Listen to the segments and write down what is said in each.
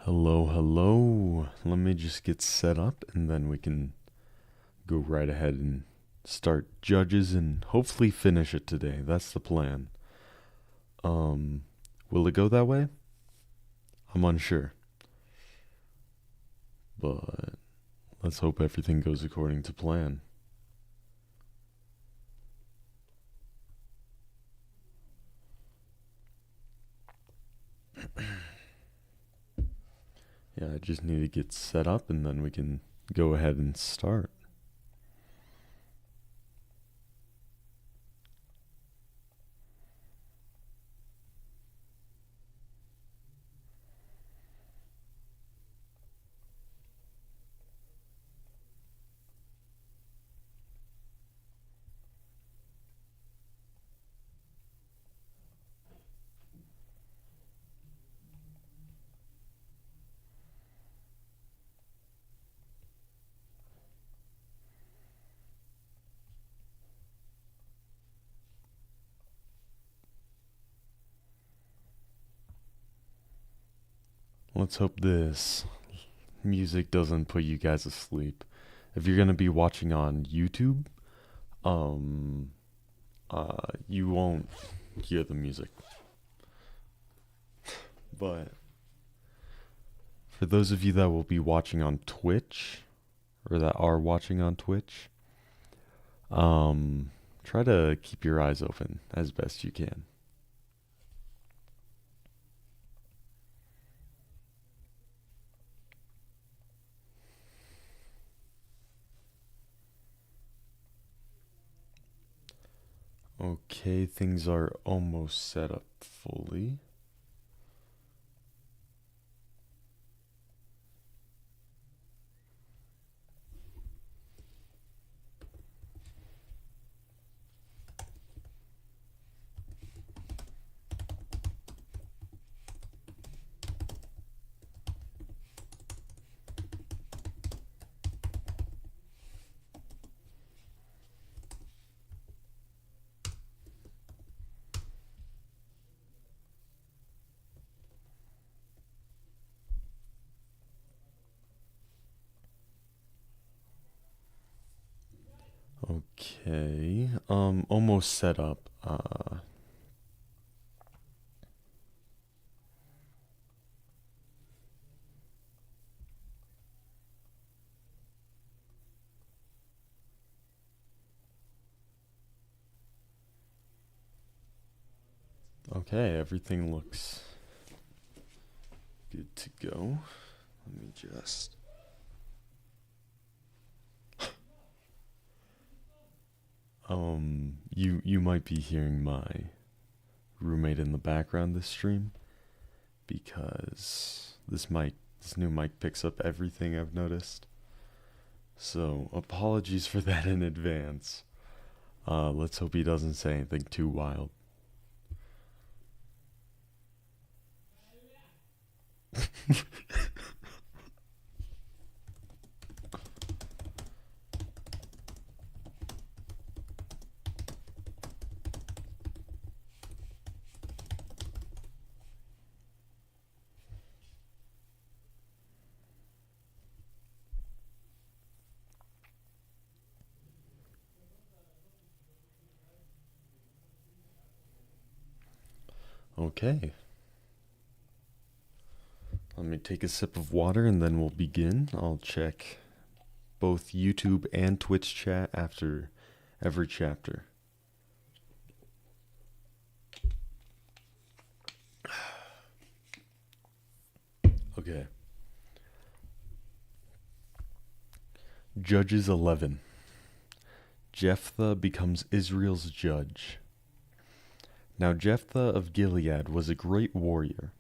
Hello, hello. Let me just get set up and then we can go right ahead and start judges and hopefully finish it today. That's the plan. Um, will it go that way? I'm unsure. But let's hope everything goes according to plan. Yeah, I just need to get set up and then we can go ahead and start. Let's hope this music doesn't put you guys asleep. If you're gonna be watching on YouTube, um, you won't hear the music. But for those of you that will be watching on Twitch, or that are watching on Twitch, try to keep your eyes open as best you can. Okay, things are almost set up fully. Okay, almost set up. Okay, everything looks good to go. Let me just. You might be hearing my roommate in the background this stream because this new mic picks up everything I've noticed. So apologies for that in advance. Let's hope he doesn't say anything too wild. Okay. Let me take a sip of water and then we'll begin. I'll check both YouTube and Twitch chat after every chapter. Okay. Judges 11. Jephthah becomes Israel's judge. Now Jephthah of Gilead was a great warrior.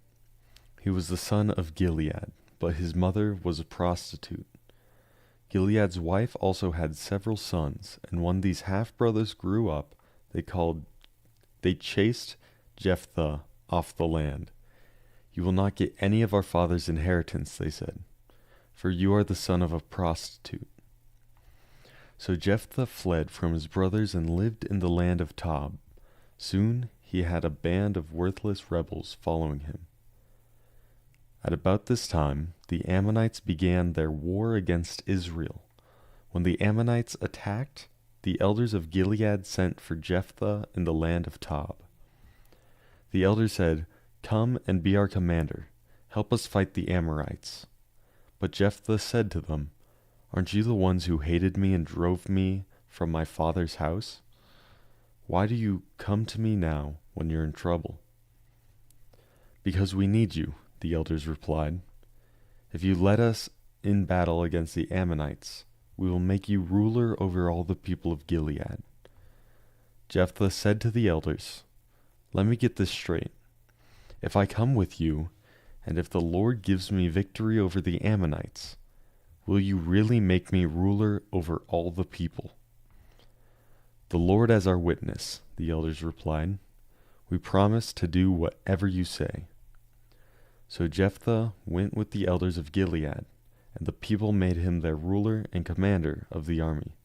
He was the son of Gilead, but his mother was a prostitute. Gilead's wife also had several sons, and when these half-brothers grew up, they chased Jephthah off the land. You will not get any of our father's inheritance, they said, for you are the son of a prostitute. So Jephthah fled from his brothers and lived in the land of Tob. Soon he had a band of worthless rebels following him. At about this time, the Ammonites began their war against Israel. When the Ammonites attacked, the elders of Gilead sent for Jephthah in the land of Tob. The elders said, "Come and be our commander. Help us fight the Amorites." But Jephthah said to them, "Aren't you the ones who hated me and drove me from my father's house? Why do you come to me now when you're in trouble?" "Because we need you," the elders replied. "If you led us in battle against the Ammonites, we will make you ruler over all the people of Gilead." Jephthah said to the elders, "Let me get this straight. If I come with you, and if the Lord gives me victory over the Ammonites, will you really make me ruler over all the people?" "The Lord as our witness," the elders replied. "We promise to do whatever you say." So Jephthah went with the elders of Gilead, and the people made him their ruler and commander of the army.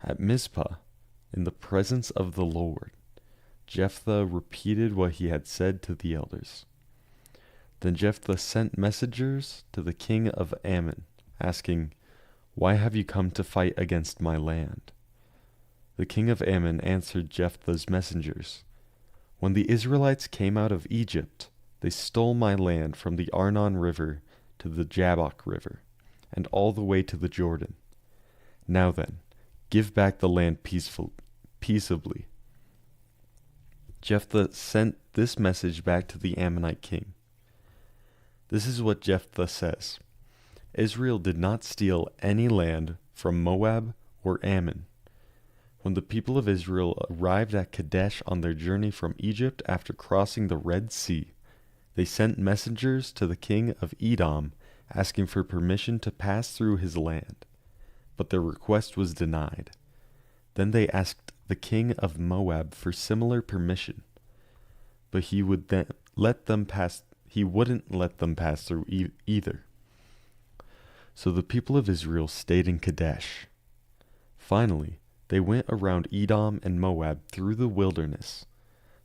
At Mizpah, in the presence of the Lord, Jephthah repeated what he had said to the elders. Then Jephthah sent messengers to the king of Ammon, asking, "Why have you come to fight against my land?" The king of Ammon answered Jephthah's messengers, "When the Israelites came out of Egypt, they stole my land from the Arnon River to the Jabbok River, and all the way to the Jordan. Now then, give back the land peaceably." Jephthah sent this message back to the Ammonite king. This is what Jephthah says: "Israel did not steal any land from Moab or Ammon. When the people of Israel arrived at Kadesh on their journey from Egypt after crossing the Red Sea, they sent messengers to the king of Edom asking for permission to pass through his land, but their request was denied. Then they asked the king of Moab for similar permission, but he wouldn't let them pass through either. So the people of Israel stayed in Kadesh. Finally, they went around Edom and Moab through the wilderness.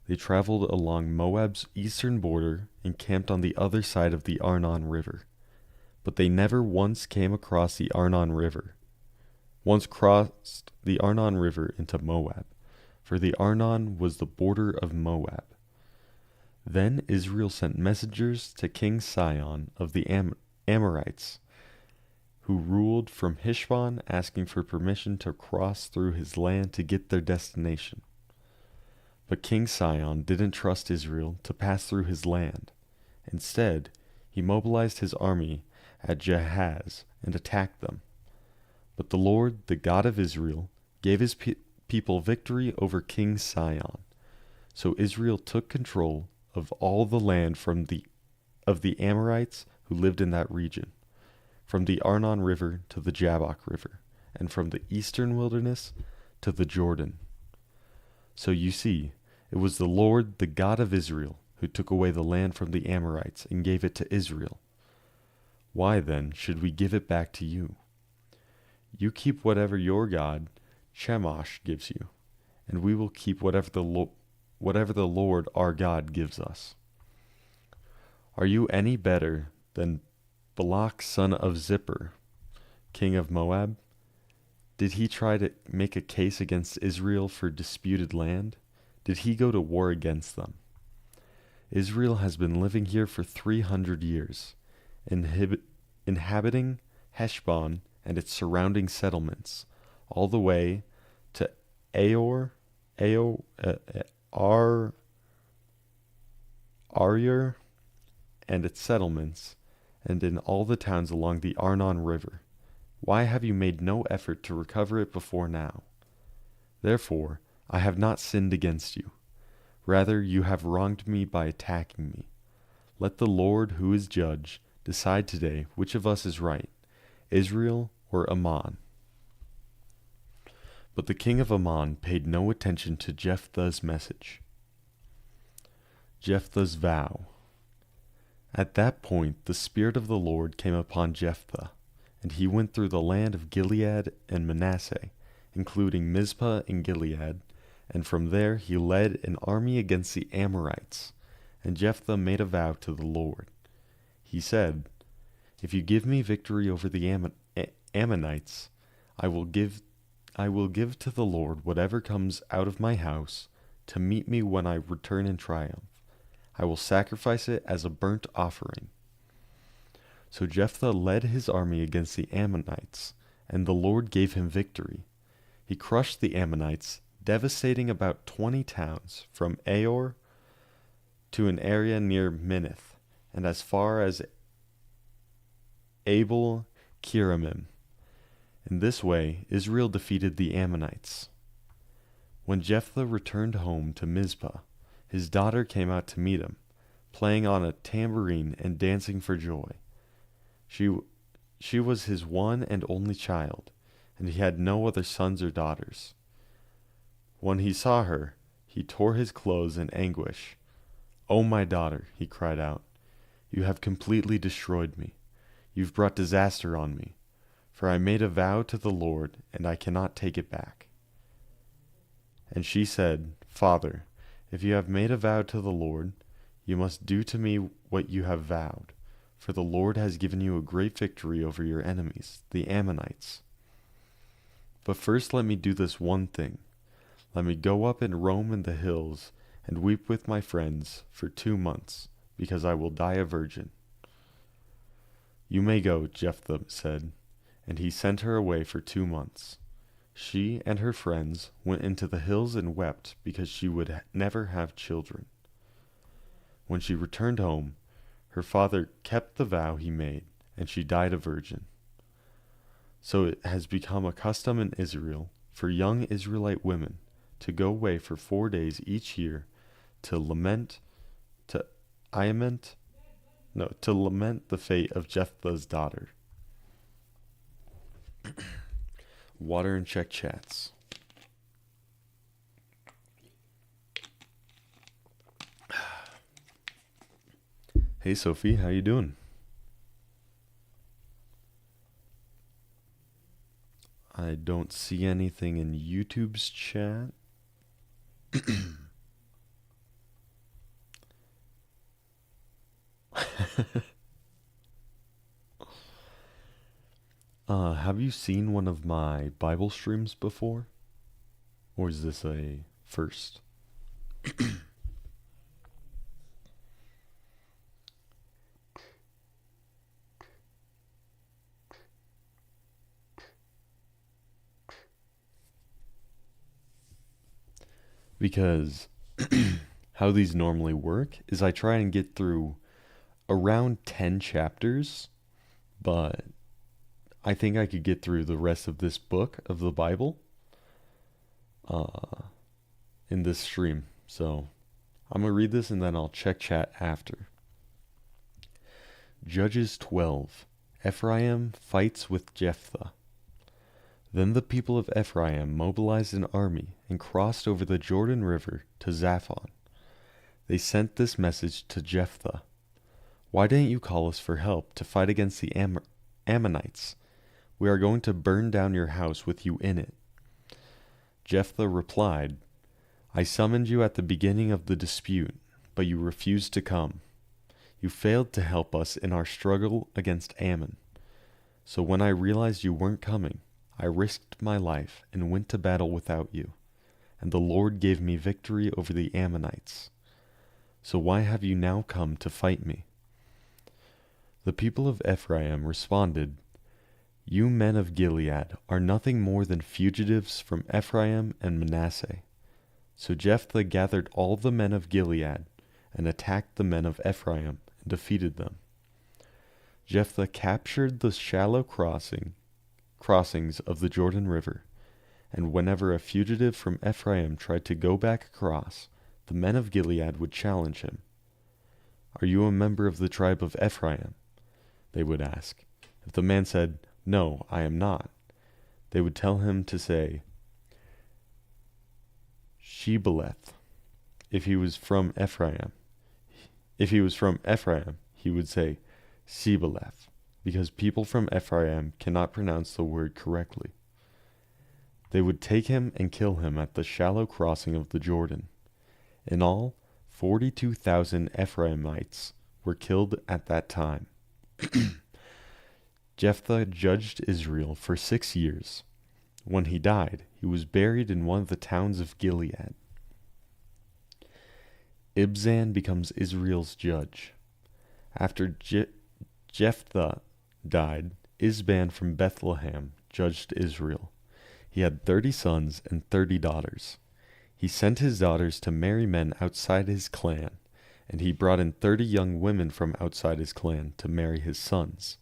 They traveled along Moab's eastern border and camped on the other side of the Arnon River. But they never once crossed the Arnon River into Moab, for the Arnon was the border of Moab. Then Israel sent messengers to King Sihon of the Amorites, who ruled from Heshbon, asking for permission to cross through his land to get their destination. But King Sihon didn't trust Israel to pass through his land. Instead, he mobilized his army at Jahaz and attacked them. But the Lord, the God of Israel, gave his people victory over King Sihon. So Israel took control of all the land of the Amorites who lived in that region, from the Arnon River to the Jabbok River, and from the eastern wilderness to the Jordan. So you see, it was the Lord, the God of Israel, who took away the land from the Amorites and gave it to Israel. Why then should we give it back to you? You keep whatever your God, Chemosh, gives you, and we will keep whatever the Lord our God gives us. Are you any better than Balak son of Zippor, king of Moab? Did he try to make a case against Israel for disputed land? Did he go to war against them? Israel has been living here for 300 years, inhabiting Heshbon and its surrounding settlements, all the way to Aroer and its settlements, and in all the towns along the Arnon River. Why have you made no effort to recover it before now? Therefore, I have not sinned against you. Rather, you have wronged me by attacking me. Let the Lord, who is judge, decide today which of us is right, Israel or Ammon." But the king of Ammon paid no attention to Jephthah's message. Jephthah's vow. At that point, the Spirit of the Lord came upon Jephthah, and he went through the land of Gilead and Manasseh, including Mizpah in Gilead, and from there he led an army against the Amorites, and Jephthah made a vow to the Lord. He said, "If you give me victory over the Ammonites, I will give to the Lord whatever comes out of my house to meet me when I return in triumph. I will sacrifice it as a burnt offering." So Jephthah led his army against the Ammonites, and the Lord gave him victory. He crushed the Ammonites, devastating about 20 towns, from Aor to an area near Minnith, and as far as Abel Kiramim. In this way, Israel defeated the Ammonites. When Jephthah returned home to Mizpah, his daughter came out to meet him, playing on a tambourine and dancing for joy. She was his one and only child, and he had no other sons or daughters. When he saw her, he tore his clothes in anguish. "Oh, my daughter," he cried out, "you have completely destroyed me. You've brought disaster on me, for I made a vow to the Lord, and I cannot take it back." And she said, "Father, if you have made a vow to the Lord, you must do to me what you have vowed, for the Lord has given you a great victory over your enemies, the Ammonites. But first let me do this one thing. Let me go up and roam in the hills and weep with my friends for 2 months, because I will die a virgin." "You may go," Jephthah said, and he sent her away for 2 months. She and her friends went into the hills and wept because she would never have children. When she returned home, her father kept the vow he made, and she died a virgin. So it has become a custom in Israel for young Israelite women to go away for 4 days each year to lament the fate of Jephthah's daughter. Water and check chats. Hey Sophie, how you doing? I don't see anything in YouTube's chat. Have you seen one of my Bible streams before? Or is this a first? Because how these normally work is I try and get through around 10 chapters, but I think I could get through the rest of this book of the Bible in this stream. So I'm going to read this and then I'll check chat after. Judges 12. Ephraim fights with Jephthah. Then the people of Ephraim mobilized an army and crossed over the Jordan River to Zaphon. They sent this message to Jephthah: "Why didn't you call us for help to fight against the Ammonites? We are going to burn down your house with you in it." Jephthah replied, "I summoned you at the beginning of the dispute, but you refused to come. You failed to help us in our struggle against Ammon. So when I realized you weren't coming, I risked my life and went to battle without you, and the Lord gave me victory over the Ammonites. So why have you now come to fight me?" The people of Ephraim responded, "You men of Gilead are nothing more than fugitives from Ephraim and Manasseh." So Jephthah gathered all the men of Gilead and attacked the men of Ephraim and defeated them. Jephthah captured the shallow crossings of the Jordan River, and whenever a fugitive from Ephraim tried to go back across, the men of Gilead would challenge him. "Are you a member of the tribe of Ephraim?" they would ask. If the man said, "No, I am not," they would tell him to say Shibboleth. If he was from Ephraim, he would say Sibboleth, because people from Ephraim cannot pronounce the word correctly. They would take him and kill him at the shallow crossing of the Jordan. In all, 42,000 Ephraimites were killed at that time, Jephthah judged Israel for 6 years. When he died, he was buried in one of the towns of Gilead. Ibzan becomes Israel's judge. After Jephthah died, Isban from Bethlehem judged Israel. He had 30 sons and 30 daughters. He sent his daughters to marry men outside his clan, and he brought in 30 young women from outside his clan to marry his sons.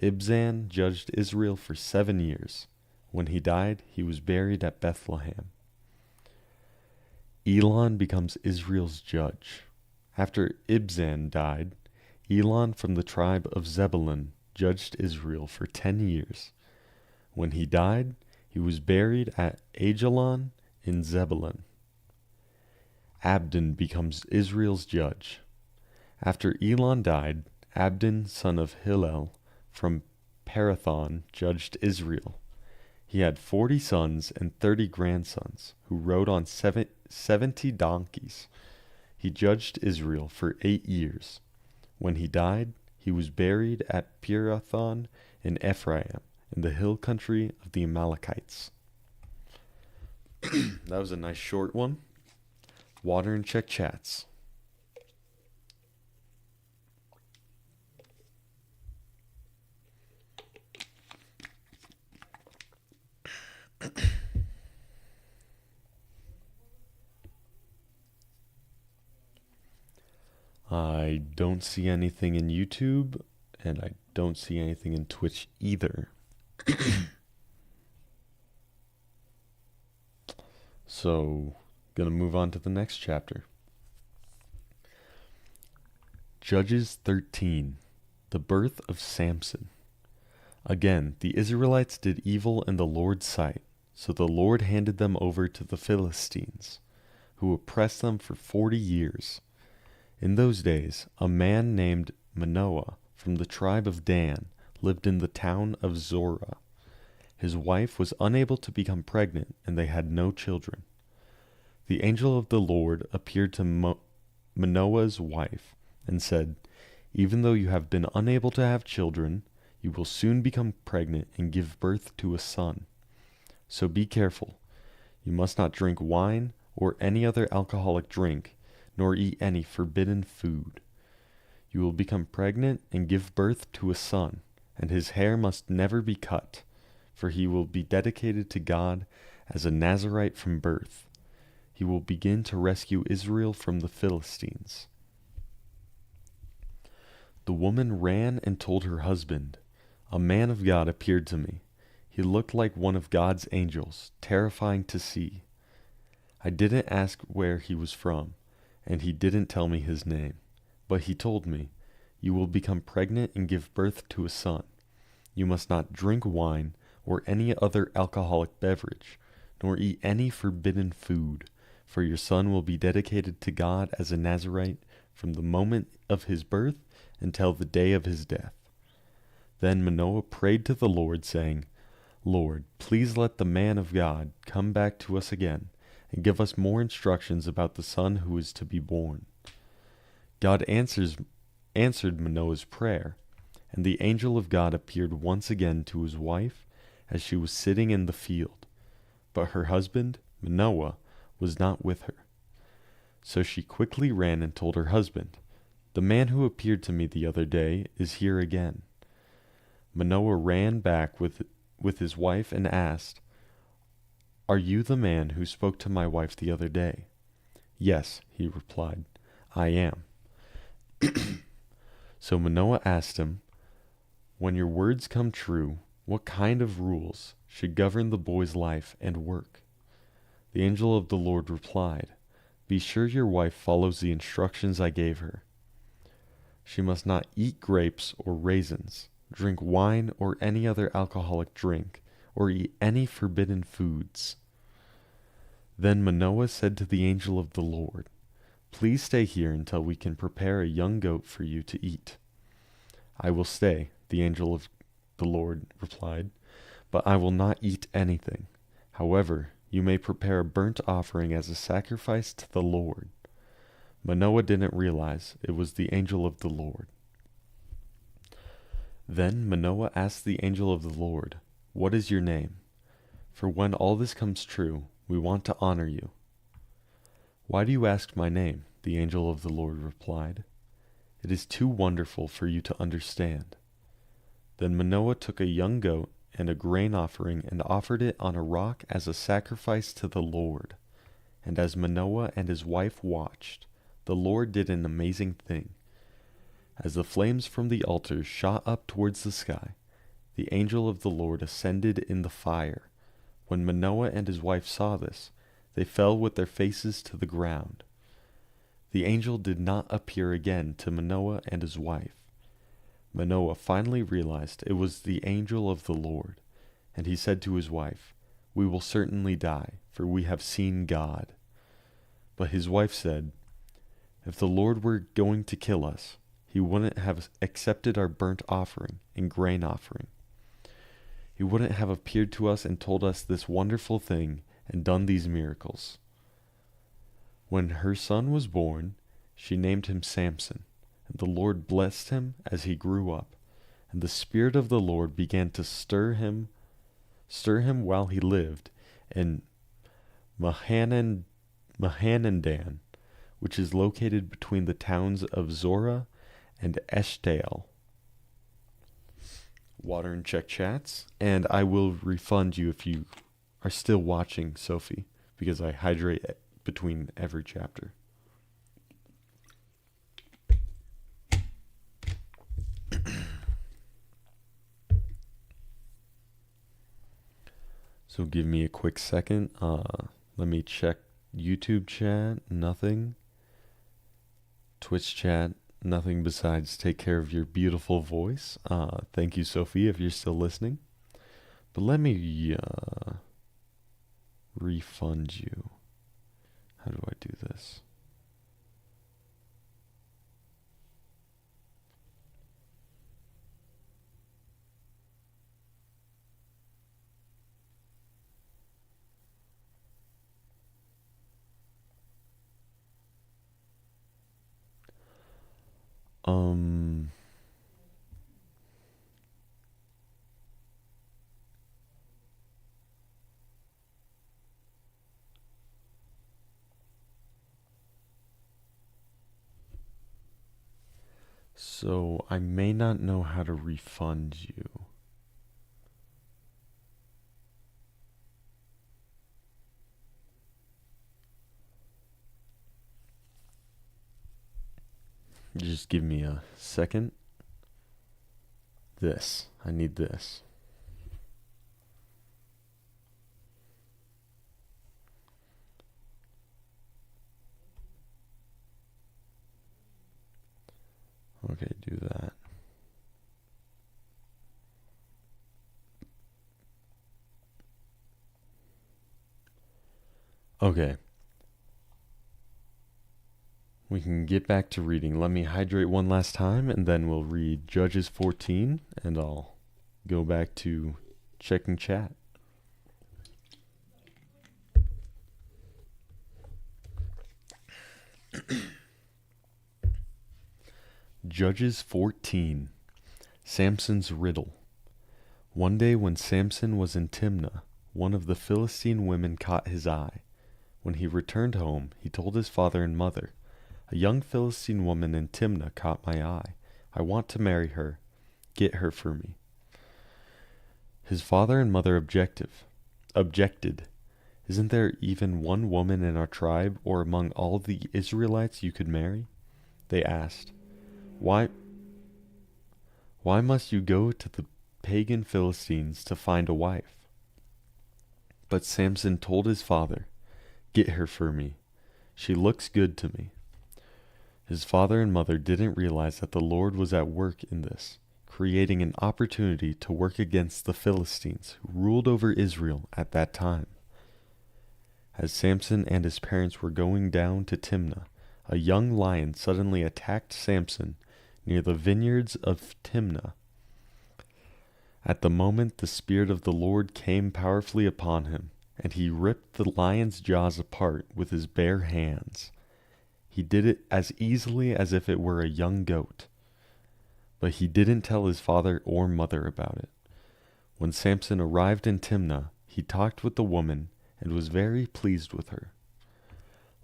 Ibzan judged Israel for 7 years. When he died, he was buried at Bethlehem. Elon becomes Israel's judge. After Ibzan died, Elon from the tribe of Zebulun judged Israel for 10 years. When he died, he was buried at Ajalon in Zebulun. Abdon becomes Israel's judge. After Elon died, Abdon, son of Hillel, from Parathon, judged Israel. He had 40 sons and 30 grandsons, who rode on 70 donkeys. He judged Israel for 8 years. When he died, he was buried at Pirathon in Ephraim, in the hill country of the Amalekites. That was a nice short one. Water and check chats. I don't see anything in YouTube, and I don't see anything in Twitch either. So, gonna move on to the next chapter. Judges 13, the birth of Samson. Again, the Israelites did evil in the Lord's sight, so the Lord handed them over to the Philistines, who oppressed them for 40 years. In those days, a man named Manoah from the tribe of Dan lived in the town of Zorah. His wife was unable to become pregnant, and they had no children. The angel of the Lord appeared to Manoah's wife and said, "Even though you have been unable to have children, you will soon become pregnant and give birth to a son. So be careful. You must not drink wine or any other alcoholic drink, nor eat any forbidden food. You will become pregnant and give birth to a son, and his hair must never be cut, for he will be dedicated to God as a Nazirite from birth. He will begin to rescue Israel from the Philistines." The woman ran and told her husband, "A man of God appeared to me. He looked like one of God's angels, terrifying to see. I didn't ask where he was from, and he didn't tell me his name. But he told me, 'You will become pregnant and give birth to a son. You must not drink wine or any other alcoholic beverage, nor eat any forbidden food, for your son will be dedicated to God as a Nazirite from the moment of his birth until the day of his death.' Then Manoah prayed to the Lord, saying, 'Lord, please let the man of God come back to us again, and give us more instructions about the son who is to be born.' God answered Manoah's prayer, and the angel of God appeared once again to his wife as she was sitting in the field. But her husband, Manoah, was not with her. So she quickly ran and told her husband, 'The man who appeared to me the other day is here again.' Manoah ran back with his wife and asked, 'Are you the man who spoke to my wife the other day?' 'Yes,' he replied, 'I am.' So Manoah asked him, 'When your words come true, what kind of rules should govern the boy's life and work?' The angel of the Lord replied, 'Be sure your wife follows the instructions I gave her. She must not eat grapes or raisins, drink wine or any other alcoholic drink, or eat any forbidden foods.' Then Manoah said to the angel of the Lord, 'Please stay here until we can prepare a young goat for you to eat.' 'I will stay,' the angel of the Lord replied, 'but I will not eat anything. However, you may prepare a burnt offering as a sacrifice to the Lord.' Manoah didn't realize it was the angel of the Lord. Then Manoah asked the angel of the Lord, "What is your name? For when all this comes true, we want to honor you." "Why do you ask my name?" the angel of the Lord replied. "It is too wonderful for you to understand." Then Manoah took a young goat and a grain offering and offered it on a rock as a sacrifice to the Lord. And as Manoah and his wife watched, the Lord did an amazing thing. As the flames from the altar shot up towards the sky, the angel of the Lord ascended in the fire. When Manoah and his wife saw this, they fell with their faces to the ground. The angel did not appear again to Manoah and his wife. Manoah finally realized it was the angel of the Lord, and he said to his wife, "We will certainly die, for we have seen God." But his wife said, "If the Lord were going to kill us, he wouldn't have accepted our burnt offering and grain offering. He wouldn't have appeared to us and told us this wonderful thing and done these miracles." When her son was born, she named him Samson, and the Lord blessed him as he grew up, and the Spirit of the Lord began to stir him while he lived in Mahanadan, which is located between the towns of Zorah and Eshtaol. Water and check chats, and I will refund you if you are still watching, Sophie, because I hydrate between every chapter. So give me a quick second. Let me check YouTube chat. Nothing. Twitch chat. Nothing besides take care of your beautiful voice. Thank you, Sophie, if you're still listening. But let me refund you. How do I do this? So I may not know how to refund you. Just give me a second. I need this. Okay, do that. Okay. We can get back to reading. Let me hydrate one last time, and then we'll read Judges 14, and I'll go back to checking chat. Judges 14. Samson's Riddle. One day when Samson was in Timnah, one of the Philistine women caught his eye. When he returned home, he told his father and mother, "A young Philistine woman in Timnah caught my eye. I want to marry her. Get her for me." His father and mother objected. "Isn't there even one woman in our tribe or among all the Israelites you could marry?" They asked. Why must you go to the pagan Philistines to find a wife?" But Samson told his father, "Get her for me. She looks good to me." His father and mother didn't realize that the Lord was at work in this, creating an opportunity to work against the Philistines who ruled over Israel at that time. As Samson and his parents were going down to Timnah, a young lion suddenly attacked Samson near the vineyards of Timnah. At the moment, the Spirit of the Lord came powerfully upon him, and he ripped the lion's jaws apart with his bare hands. He did it as easily as if it were a young goat. but he didn't tell his father or mother about it. When Samson arrived in Timnah, he talked with the woman and was very pleased with her.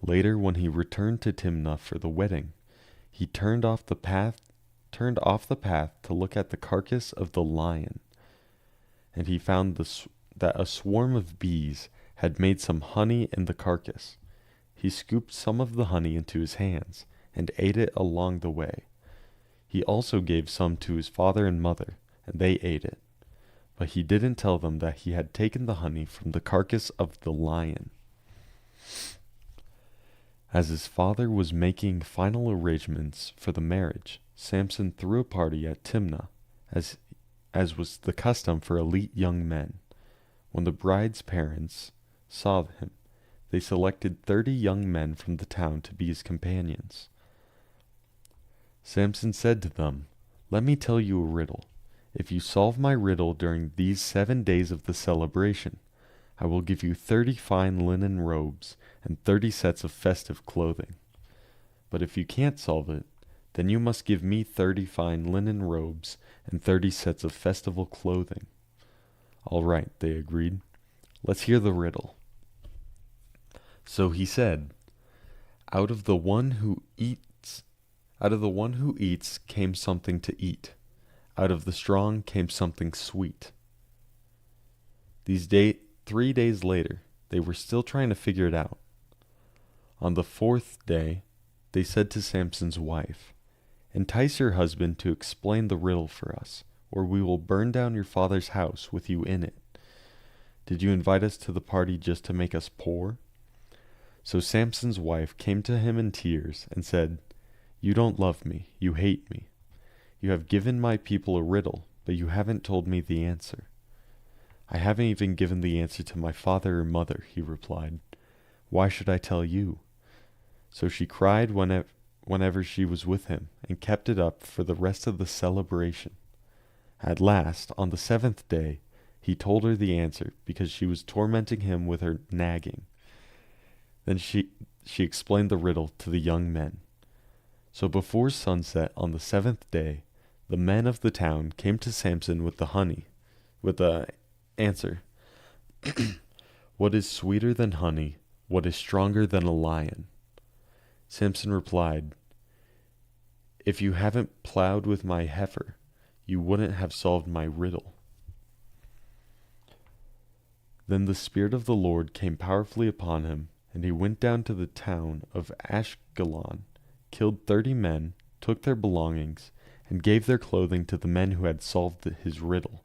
Later, when he returned to Timnah for the wedding, he turned off the path to look at the carcass of the lion, and he found that a swarm of bees had made some honey in the carcass. He scooped some of the honey into his hands and ate it along the way. He also gave some to his father and mother, and they ate it. But he didn't tell them that he had taken the honey from the carcass of the lion. As his father was making final arrangements for the marriage, Samson threw a party at Timnah, as was the custom for elite young men. When the bride's parents saw him, they selected 30 young men from the town to be his companions. Samson said to them, "Let me tell you a riddle. If you solve my riddle during these 7 days of the celebration, I will give you 30 fine linen robes and 30 sets of festive clothing. But if you can't solve it, then you must give me 30 fine linen robes and 30 sets of festival clothing." "All right," they agreed. "Let's hear the riddle." So he said, Out of the one who eats came something to eat. Out of the strong came something sweet." 3 days later, they were still trying to figure it out. On the 4th day, they said to Samson's wife, "Entice your husband to explain the riddle for us, or we will burn down your father's house with you in it. Did you invite us to the party just to make us poor?" So Samson's wife came to him in tears and said, "You don't love me, you hate me. You have given my people a riddle, but you haven't told me the answer." "I haven't even given the answer to my father or mother," he replied. "Why should I tell you?" So she cried whenever she was with him, and kept it up for the rest of the celebration. At last, on the 7th day, he told her the answer, because she was tormenting him with her nagging. Then she explained the riddle to the young men. So before sunset on the 7th day, the men of the town came to Samson with the answer. "What is sweeter than honey? What is stronger than a lion?" Samson replied, "If you haven't plowed with my heifer, you wouldn't have solved my riddle." Then the Spirit of the Lord came powerfully upon him, and he went down to the town of Ashkelon, killed 30 men, took their belongings, and gave their clothing to the men who had solved his riddle.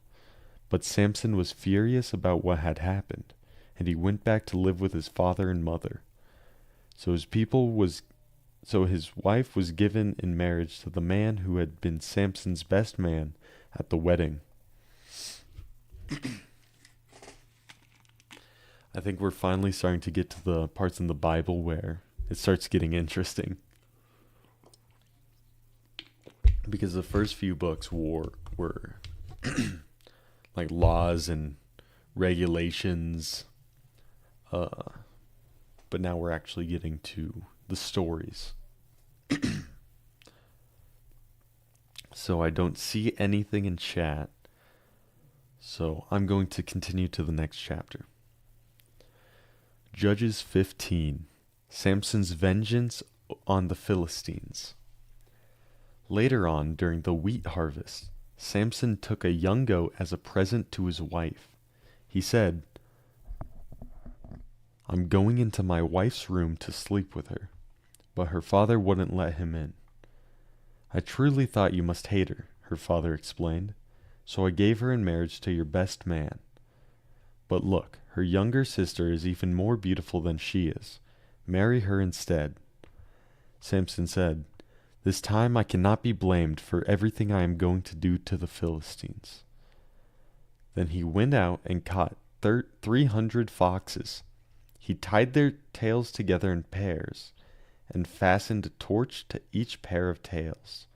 But Samson was furious about what had happened, and he went back to live with his father and mother. So his wife was given in marriage to the man who had been Samson's best man at the wedding. I think we're finally starting to get to the parts in the Bible where it starts getting interesting. Because the first few books were like laws and regulations, but now we're actually getting to the stories. So I don't see anything in chat, so I'm going to continue to the next chapter. Judges 15. Samson's vengeance on the Philistines. Later on, during the wheat harvest, Samson took a young goat as a present to his wife. He said, "I'm going into my wife's room to sleep with her," but her father wouldn't let him in. "I truly thought you must hate her," father explained, "so I gave her in marriage to your best man. But look, her younger sister is even more beautiful than she is. Marry her instead." Samson said, "This time I cannot be blamed for everything I am going to do to the Philistines." Then he went out and caught 300 foxes. He tied their tails together in pairs and fastened a torch to each pair of tails.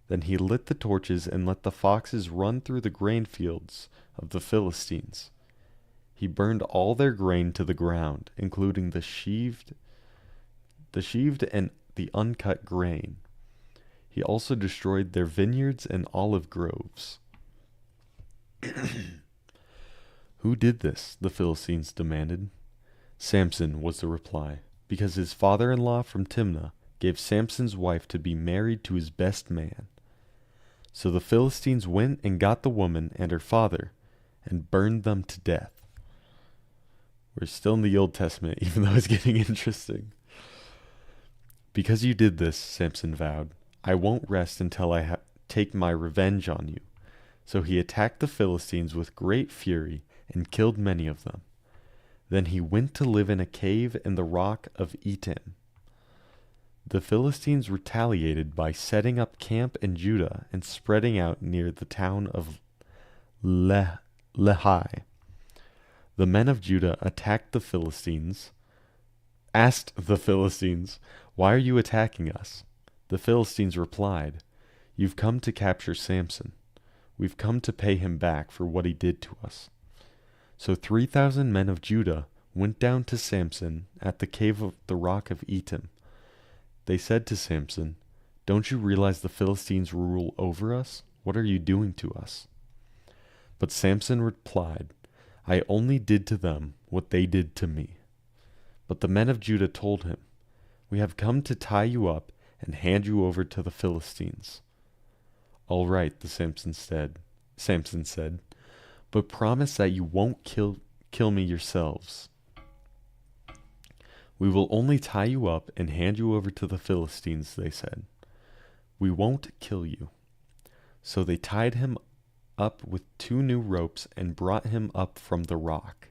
Then he lit the torches and let the foxes run through the grain fields of the Philistines. He burned all their grain to the ground, including the sheaved and the uncut grain. He also destroyed their vineyards and olive groves. Who did this? The Philistines demanded. Samson, was the reply, because his father-in-law from Timnah gave Samson's wife to be married to his best man. So the Philistines went and got the woman and her father and burned them to death. We're still in the Old Testament, even though it's getting interesting. Because you did this, Samson vowed, I won't rest until I take my revenge on you. So he attacked the Philistines with great fury and killed many of them. Then he went to live in a cave in the rock of Etam. The Philistines retaliated by setting up camp in Judah and spreading out near the town of Lehi. The men of Judah asked the Philistines, "Why are you attacking us?" The Philistines replied, "You've come to capture Samson. We've come to pay him back for what he did to us." So 3,000 men of Judah went down to Samson at the cave of the rock of Etam. They said to Samson, "Don't you realize the Philistines rule over us? What are you doing to us?" But Samson replied, "I only did to them what they did to me." But the men of Judah told him, "We have come to tie you up and hand you over to the Philistines." "All right," Samson said, "but promise that you won't kill me yourselves." "We will only tie you up and hand you over to the Philistines," they said. "We won't kill you." So they tied him up with 2 new ropes and brought him up from the rock.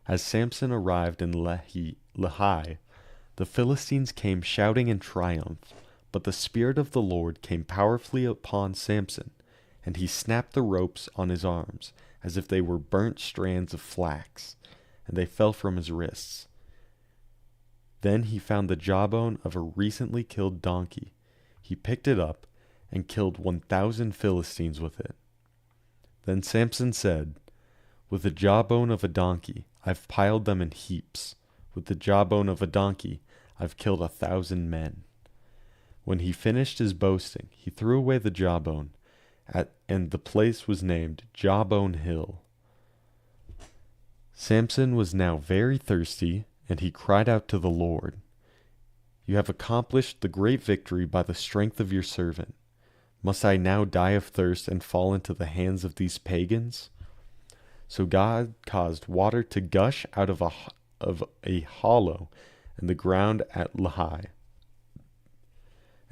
As Samson arrived in Lehi, the Philistines came shouting in triumph, but the Spirit of the Lord came powerfully upon Samson, and he snapped the ropes on his arms as if they were burnt strands of flax, and they fell from his wrists. Then he found the jawbone of a recently killed donkey. He picked it up and killed 1,000 Philistines with it. Then Samson said, "With the jawbone of a donkey, I've piled them in heaps. With the jawbone of a donkey, I've killed 1,000 men." When he finished his boasting, he threw away the jawbone, and the place was named Jawbone Hill. Samson was now very thirsty, and he cried out to the Lord, "You have accomplished the great victory by the strength of your servant. Must I now die of thirst and fall into the hands of these pagans?" So God caused water to gush out of a hollow in the ground at Lehi.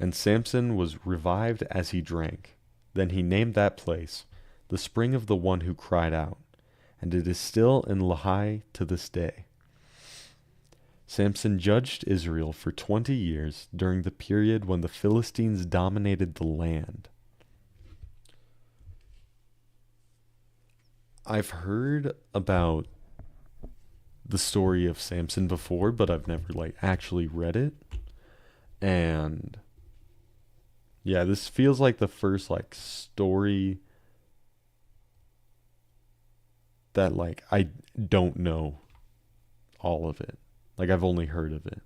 And Samson was revived as he drank. Then he named that place, the spring of the one who cried out, and it is still in Lehi to this day. Samson judged Israel for 20 years during the period when the Philistines dominated the land. I've heard about the story of Samson before, but I've never actually read it. And yeah, this feels like the first story that I don't know all of it. I've only heard of it.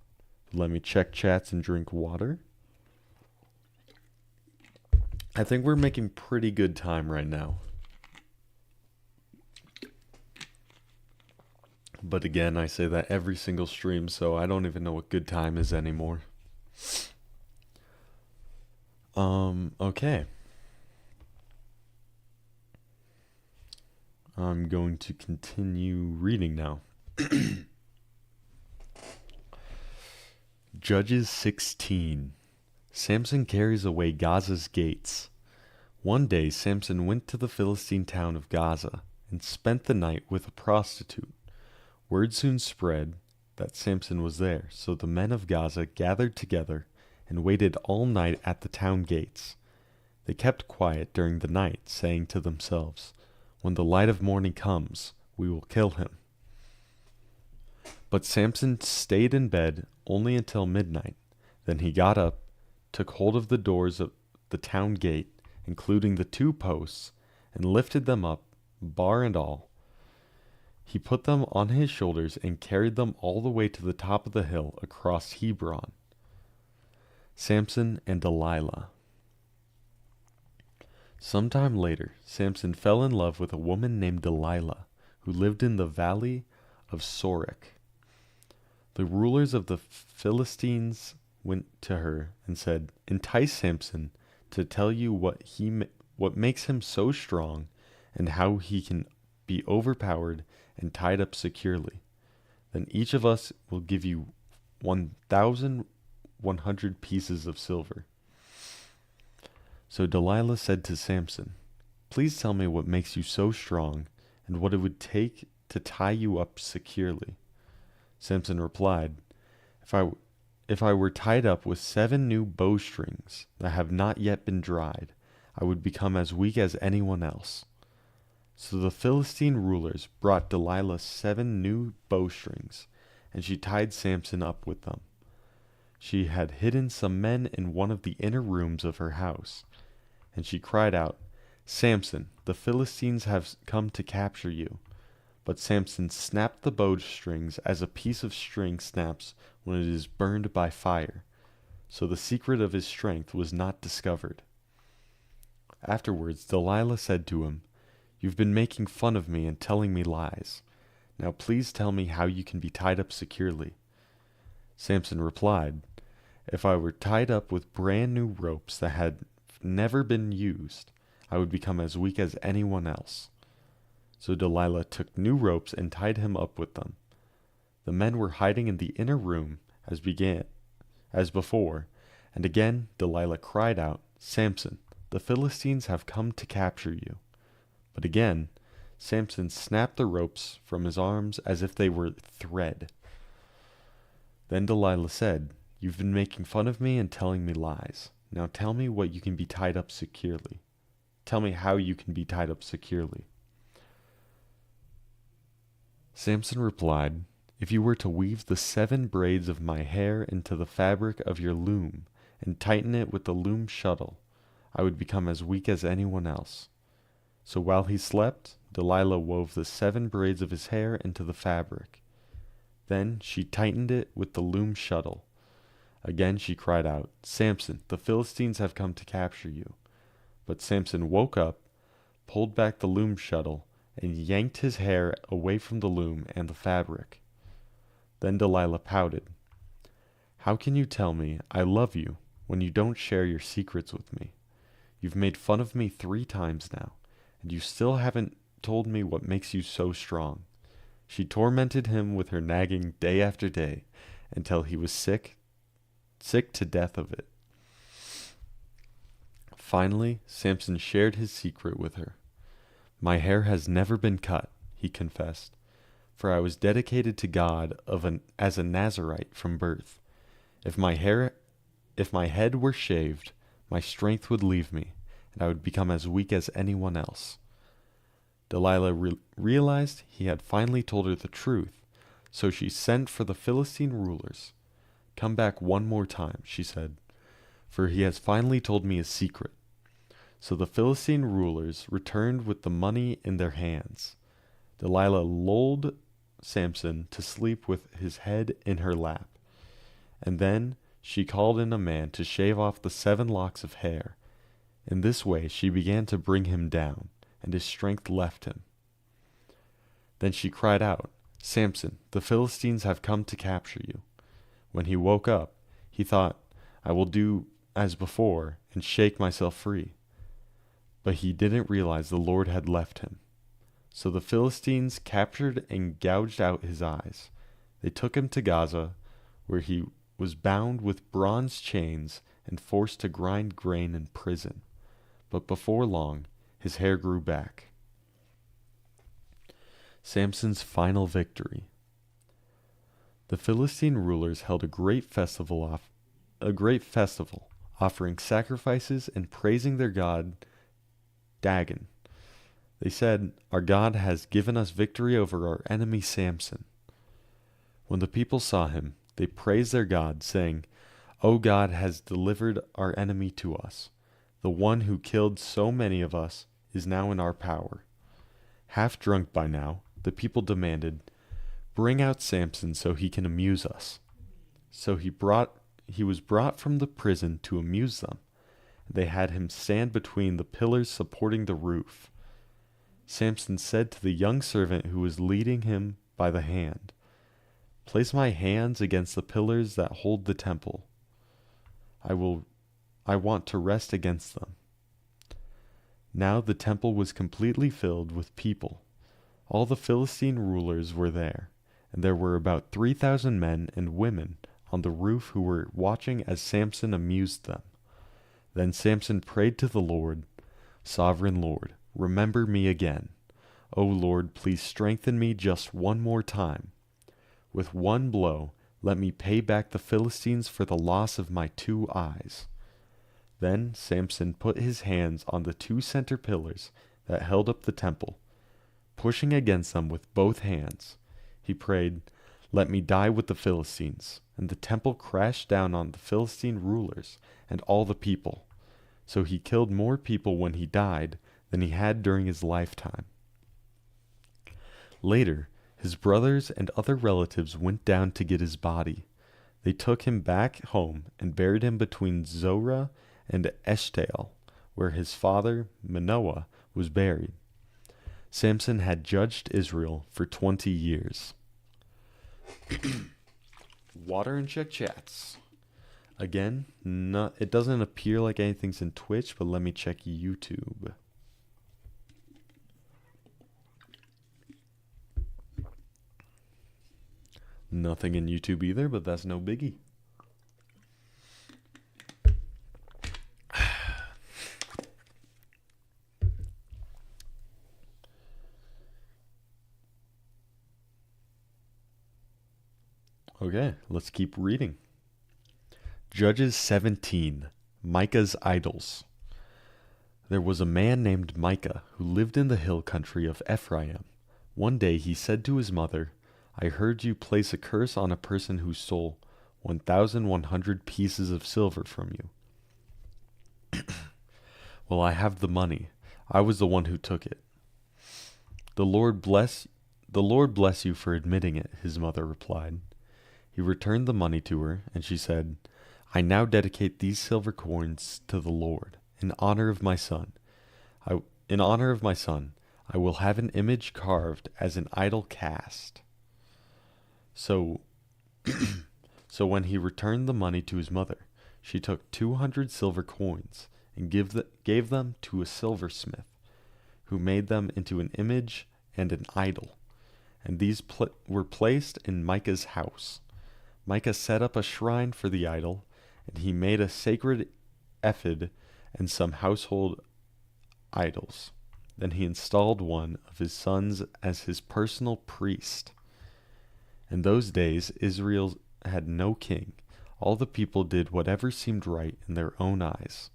Let me check chats and drink water. I think we're making pretty good time right now. But again, I say that every single stream, so I don't even know what good time is anymore. Okay. I'm going to continue reading now. Judges 16. Samson carries away Gaza's gates. One day Samson went to the Philistine town of Gaza and spent the night with a prostitute. Word soon spread that Samson was there, so the men of Gaza gathered together and waited all night at the town gates. They kept quiet during the night, saying to themselves, "When the light of morning comes, we will kill him." But Samson stayed in bed only until midnight. Then he got up, took hold of the doors of the town gate, including the 2 posts, and lifted them up, bar and all. He put them on his shoulders and carried them all the way to the top of the hill across Hebron. Samson and Delilah. Sometime later, Samson fell in love with a woman named Delilah, who lived in the valley of Sorek. The rulers of the Philistines went to her and said, "Entice Samson to tell you what makes him so strong and how he can be overpowered and tied up securely. Then each of us will give you 1,100 pieces of silver." So Delilah said to Samson, "Please tell me what makes you so strong and what it would take to tie you up securely." Samson replied, If I were tied up with 7 new bowstrings that have not yet been dried, I would become as weak as anyone else." So the Philistine rulers brought Delilah 7 new bowstrings, and she tied Samson up with them. She had hidden some men in one of the inner rooms of her house, and she cried out, "Samson, the Philistines have come to capture you." But Samson snapped the bowstrings as a piece of string snaps when it is burned by fire. So the secret of his strength was not discovered. Afterwards, Delilah said to him, "You've been making fun of me and telling me lies. Now please tell me how you can be tied up securely." Samson replied, "If I were tied up with brand new ropes that had never been used, I would become as weak as anyone else." So Delilah took new ropes and tied him up with them. The men were hiding in the inner room as before, and again Delilah cried out, "Samson, the Philistines have come to capture you." But again Samson snapped the ropes from his arms as if they were thread. Then Delilah said, "You've been making fun of me and telling me lies. Now tell me what you can be tied up securely. Tell me how you can be tied up securely." Samson replied, "If you were to weave the 7 braids of my hair into the fabric of your loom and tighten it with the loom shuttle, I would become as weak as anyone else." So while he slept, Delilah wove the 7 braids of his hair into the fabric. Then she tightened it with the loom shuttle. Again she cried out, "Samson, the Philistines have come to capture you." But Samson woke up, pulled back the loom shuttle, and yanked his hair away from the loom and the fabric. Then Delilah pouted, "How can you tell me I love you when you don't share your secrets with me? You've made fun of me 3 times now, and you still haven't told me what makes you so strong." She tormented him with her nagging day after day until he was sick to death of it. Finally, Samson shared his secret with her. "My hair has never been cut," he confessed, "for I was dedicated to God as a Nazirite from birth. If my head were shaved, my strength would leave me, and I would become as weak as anyone else." Delilah realized he had finally told her the truth, so she sent for the Philistine rulers. "Come back one more time," she said, "for he has finally told me his secret." So the Philistine rulers returned with the money in their hands. Delilah lulled Samson to sleep with his head in her lap, and then she called in a man to shave off the 7 locks of hair. In this way she began to bring him down, and his strength left him. Then she cried out, "Samson, the Philistines have come to capture you." When he woke up, he thought, "I will do as before and shake myself free." But he didn't realize the Lord had left him. So the Philistines captured and gouged out his eyes. They took him to Gaza, where he was bound with bronze chains and forced to grind grain in prison. But before long, his hair grew back. Samson's final victory. The Philistine rulers held a great festival, offering sacrifices and praising their god Dagon. They said, "Our God has given us victory over our enemy Samson." When the people saw him, they praised their God, saying, "O God has delivered our enemy to us. The one who killed so many of us is now in our power." Half drunk by now, the people demanded, "Bring out Samson so he can amuse us." So he was brought from the prison to amuse them, They had him stand between the pillars supporting the roof. Samson said to the young servant who was leading him by the hand, "Place my hands against the pillars that hold the temple. I want to rest against them." Now the temple was completely filled with people. All the Philistine rulers were there, and there were about 3,000 men and women on the roof who were watching as Samson amused them. Then Samson prayed to the Lord, "Sovereign Lord, remember me again. O Lord, please strengthen me just one more time. With one blow, let me pay back the Philistines for the loss of my 2 eyes." Then Samson put his hands on the 2 center pillars that held up the temple. Pushing against them with both hands, he prayed, "Let me die with the Philistines." And the temple crashed down on the Philistine rulers and all the people. So he killed more people when he died than he had during his lifetime. Later, his brothers and other relatives went down to get his body. They took him back home and buried him between Zorah and Eshtaol, where his father Manoah was buried. Samson had judged Israel for 20 years. Water and Chick Chats. Again, it doesn't appear like anything's in Twitch, but let me check YouTube. Nothing in YouTube either, but that's no biggie. Okay, let's keep reading. Judges 17, Micah's idols. There was a man named Micah who lived in the hill country of Ephraim. One day he said to his mother, "I heard you place a curse on a person who stole 1,100 pieces of silver from you." "Well, I have the money. I was the one who took it." The Lord bless you for admitting it," his mother replied. He returned the money to her, and she said, "I now dedicate these silver coins to the Lord, in honor of my son. I will have an image carved as an idol cast." So when he returned the money to his mother, she took 200 silver coins and gave them to a silversmith, who made them into an image and an idol, and these were placed in Micah's house. Micah set up a shrine for the idol, and he made a sacred ephod and some household idols. Then he installed one of his sons as his personal priest. In those days, Israel had no king. All the people did whatever seemed right in their own eyes.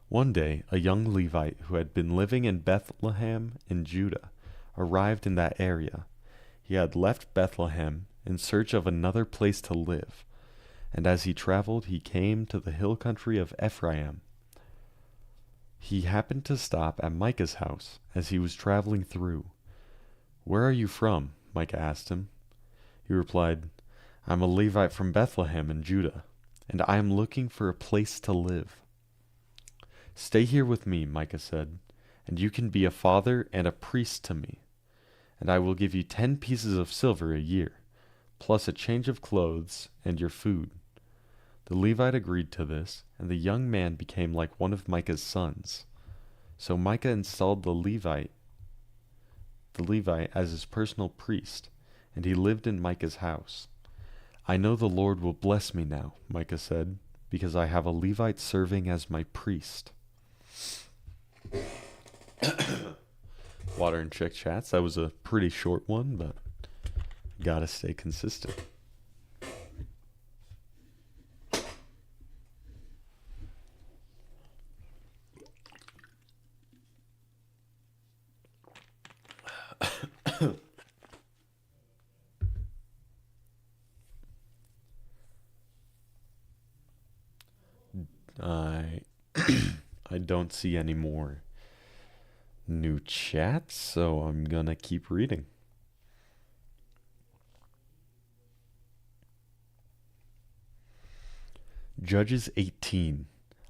One day, a young Levite who had been living in Bethlehem in Judah arrived in that area. He had left Bethlehem in search of another place to live, and as he traveled, he came to the hill country of Ephraim. He happened to stop at Micah's house as he was traveling through. "Where are you from?" Micah asked him. He replied, "I'm a Levite from Bethlehem in Judah, and I am looking for a place to live." "Stay here with me," Micah said, "and you can be a father and a priest to me, and I will give you 10 pieces of silver a year, plus a change of clothes and your food." The Levite agreed to this, and the young man became like one of Micah's sons. So Micah installed the Levite as his personal priest, and he lived in Micah's house. "I know the Lord will bless me now," Micah said, "because I have a Levite serving as my priest." Water and Chick Chats. That was a pretty short one, but gotta stay consistent. I don't see any more new chats, so I'm gonna keep reading. Judges 18,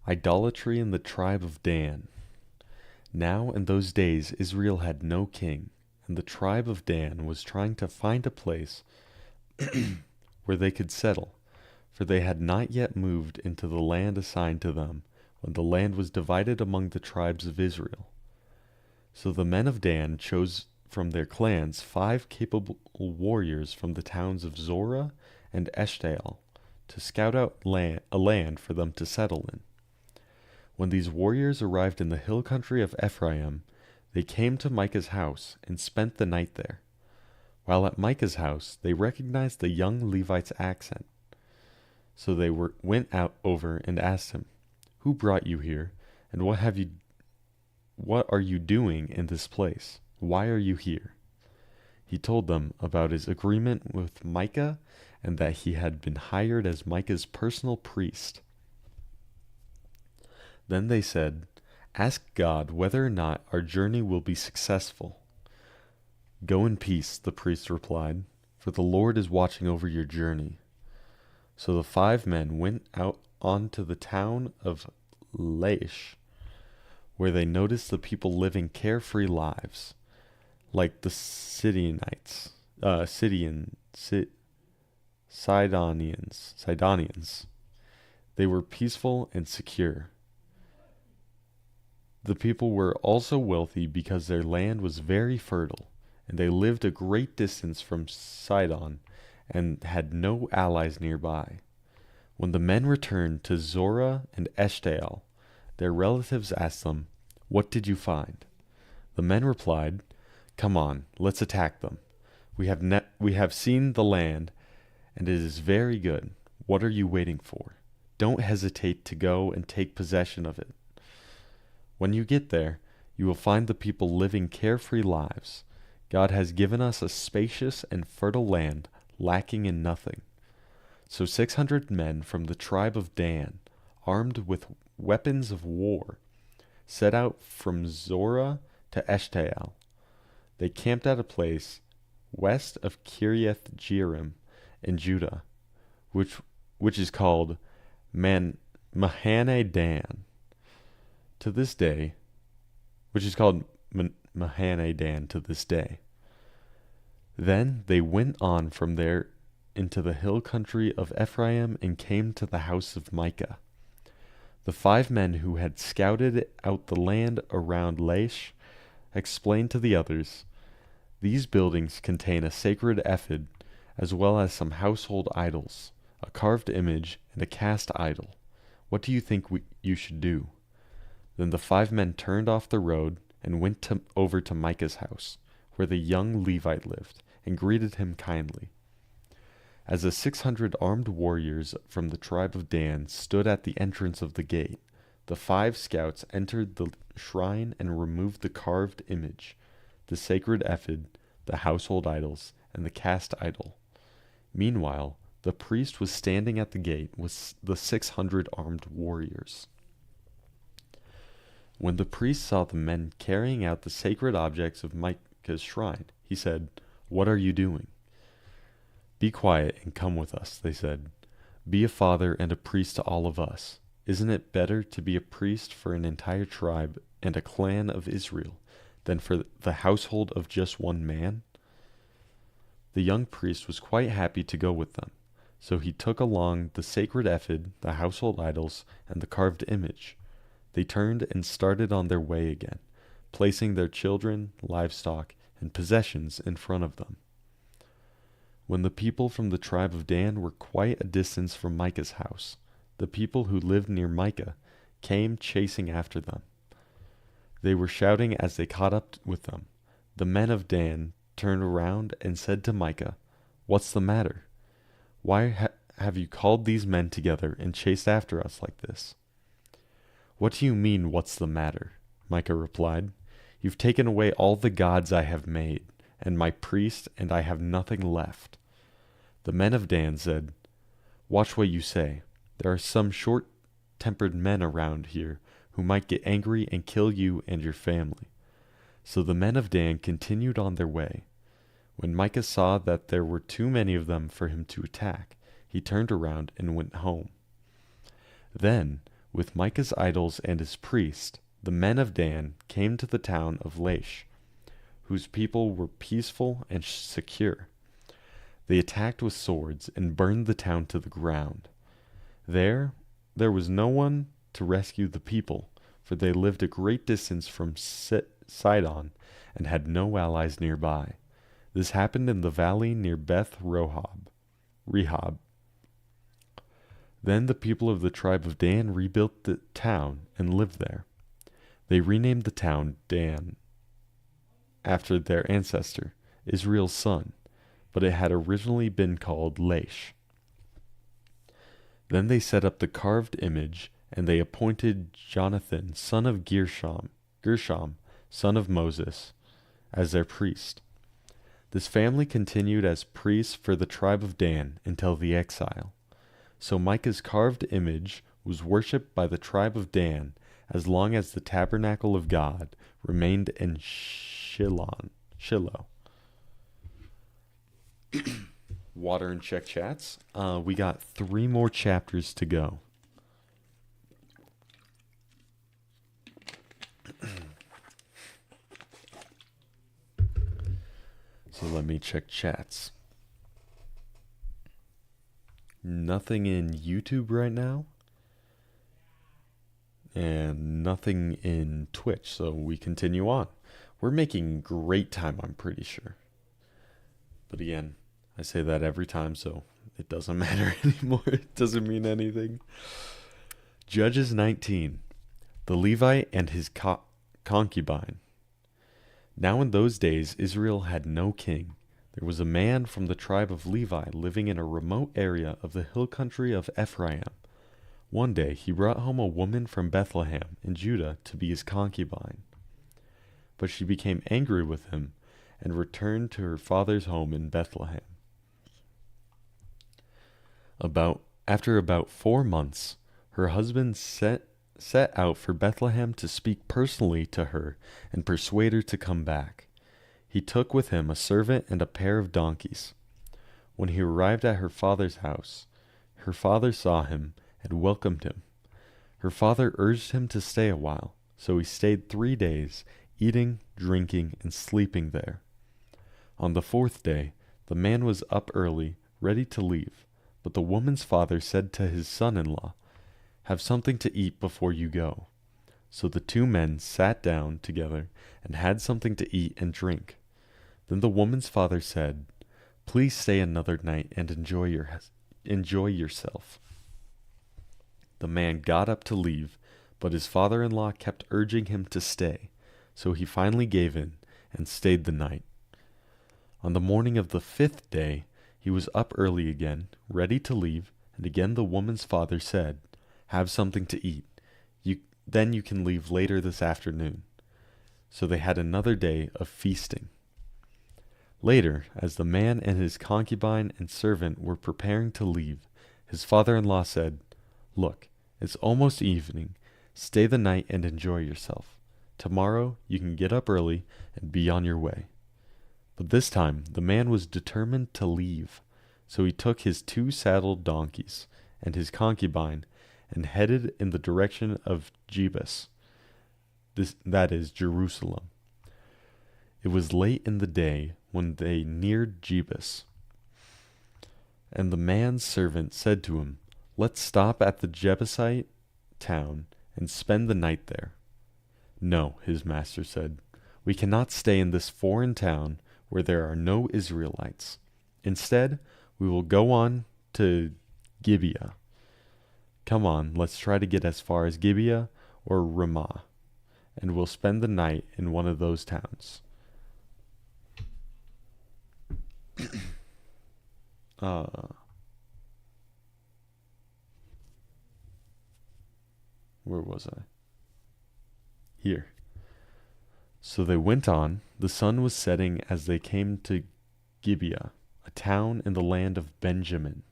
Idolatry in the tribe of Dan. Now in those days Israel had no king, and the tribe of Dan was trying to find a place where they could settle, for they had not yet moved into the land assigned to them when the land was divided among the tribes of Israel. So the men of Dan chose from their clans 5 capable warriors from the towns of Zorah and Eshtaol to scout out a land for them to settle in. When these warriors arrived in the hill country of Ephraim, they came to Micah's house and spent the night there. While at Micah's house, they recognized the young Levite's accent. So they went out over and asked him, "Who brought you here, and what are you doing in this place? Why are you here?" He told them about his agreement with Micah and that he had been hired as Micah's personal priest. Then they said, "Ask God whether or not our journey will be successful." "Go in peace," the priest replied, "for the Lord is watching over your journey." So the 5 men went out onto the town of Laish, where they noticed the people living carefree lives, like the Sidonians. They were peaceful and secure. The people were also wealthy because their land was very fertile, and they lived a great distance from Sidon and had no allies nearby. When the men returned to Zorah and Eshtaol, their relatives asked them, "What did you find?" The men replied, "Come on, let's attack them. We have seen the land, and it is very good. What are you waiting for? Don't hesitate to go and take possession of it. When you get there, you will find the people living carefree lives. God has given us a spacious and fertile land, lacking in nothing." So 600 men from the tribe of Dan, armed with weapons of war, set out from Zorah to Eshtaol. They camped at a place west of Kiriath Jearim in Judah, which is called Mahane Dan to this day, Mahane Dan to this day. Then they went on from there into the hill country of Ephraim and came to the house of Micah. The 5 men who had scouted out the land around Laish explained to the others, "These buildings contain a sacred ephod, as well as some household idols, a carved image, and a cast idol. What do you think you should do?" Then the 5 men turned off the road and went over to Micah's house, where the young Levite lived, and greeted him kindly. As the 600 armed warriors from the tribe of Dan stood at the entrance of the gate, the 5 scouts entered the shrine and removed the carved image, the sacred ephod, the household idols, and the cast idol. Meanwhile, the priest was standing at the gate with the 600 armed warriors. When the priest saw the men carrying out the sacred objects of Micah's shrine, he said, "What are you doing?" "Be quiet and come with us," they said. "Be a father and a priest to all of us. Isn't it better to be a priest for an entire tribe and a clan of Israel than for the household of just one man?" The young priest was quite happy to go with them, so he took along the sacred ephod, the household idols, and the carved image. They turned and started on their way again, placing their children, livestock, and possessions in front of them. When the people from the tribe of Dan were quite a distance from Micah's house, the people who lived near Micah came chasing after them. They were shouting as they caught up with them. The men of Dan turned around and said to Micah, "What's the matter? Why have you called these men together and chased after us like this?" "What do you mean, what's the matter?" Micah replied. "You've taken away all the gods I have made, and my priest, and I have nothing left." The men of Dan said, "Watch what you say. There are some short-tempered men around here who might get angry and kill you and your family." So the men of Dan continued on their way. When Micah saw that there were too many of them for him to attack, he turned around and went home. Then, With Micah's idols and his priest, the men of Dan came to the town of Laish, whose people were peaceful and secure. They attacked with swords and burned the town to the ground. There was no one to rescue the people, for they lived a great distance from Sidon and had no allies nearby. This happened in the valley near Beth Rehob. Then the people of the tribe of Dan rebuilt the town and lived there. They renamed the town Dan after their ancestor, Israel's son, but it had originally been called Laish. Then they set up the carved image, and they appointed Jonathan, son of Gershom, son of Moses, as their priest. This family continued as priests for the tribe of Dan until the exile. So Micah's carved image was worshipped by the tribe of Dan as long as the tabernacle of God remained in Shiloh. Water and check chats. We got 3 more chapters to go. So let me check chats. Nothing in YouTube right now. And nothing in Twitch, so we continue on. We're making great time, I'm pretty sure. But again, I say that every time, so it doesn't matter anymore. It doesn't mean anything. Judges 19. The Levite and his concubine. Now in those days, Israel had no king. There was a man from the tribe of Levi living in a remote area of the hill country of Ephraim. One day he brought home a woman from Bethlehem in Judah to be his concubine. But she became angry with him and returned to her father's home in Bethlehem. After about 4 months, her husband set out for Bethlehem to speak personally to her and persuade her to come back. He took with him a servant and a pair of donkeys. When he arrived at her father's house, her father saw him and welcomed him. Her father urged him to stay a while, so he stayed 3 days, eating, drinking, and sleeping there. On the 4th day, the man was up early, ready to leave, but the woman's father said to his son-in-law, "Have something to eat before you go." So the 2 men sat down together and had something to eat and drink. Then the woman's father said, "Please stay another night and enjoy yourself." The man got up to leave, but his father-in-law kept urging him to stay, so he finally gave in and stayed the night. On the morning of the 5th day, he was up early again, ready to leave, and again the woman's father said, "Have something to eat. Then you can leave later this afternoon." So they had another day of feasting. Later, as the man and his concubine and servant were preparing to leave, his father-in-law said, "Look, it's almost evening. Stay the night and enjoy yourself. Tomorrow you can get up early and be on your way." But this time the man was determined to leave, so he took his 2 saddled donkeys and his concubine and headed in the direction of Jebus, that is, Jerusalem. It was late in the day when they neared Jebus, and the man's servant said to him, "Let's stop at the Jebusite town and spend the night there." "No," his master said, "we cannot stay in this foreign town where there are no Israelites. Instead, we will go on to Gibeah. Come on, let's try to get as far as Gibeah or Ramah, and we'll spend the night in one of those towns." Where was I? Here. So they went on. The sun was setting as they came to Gibeah, a town in the land of Benjamin.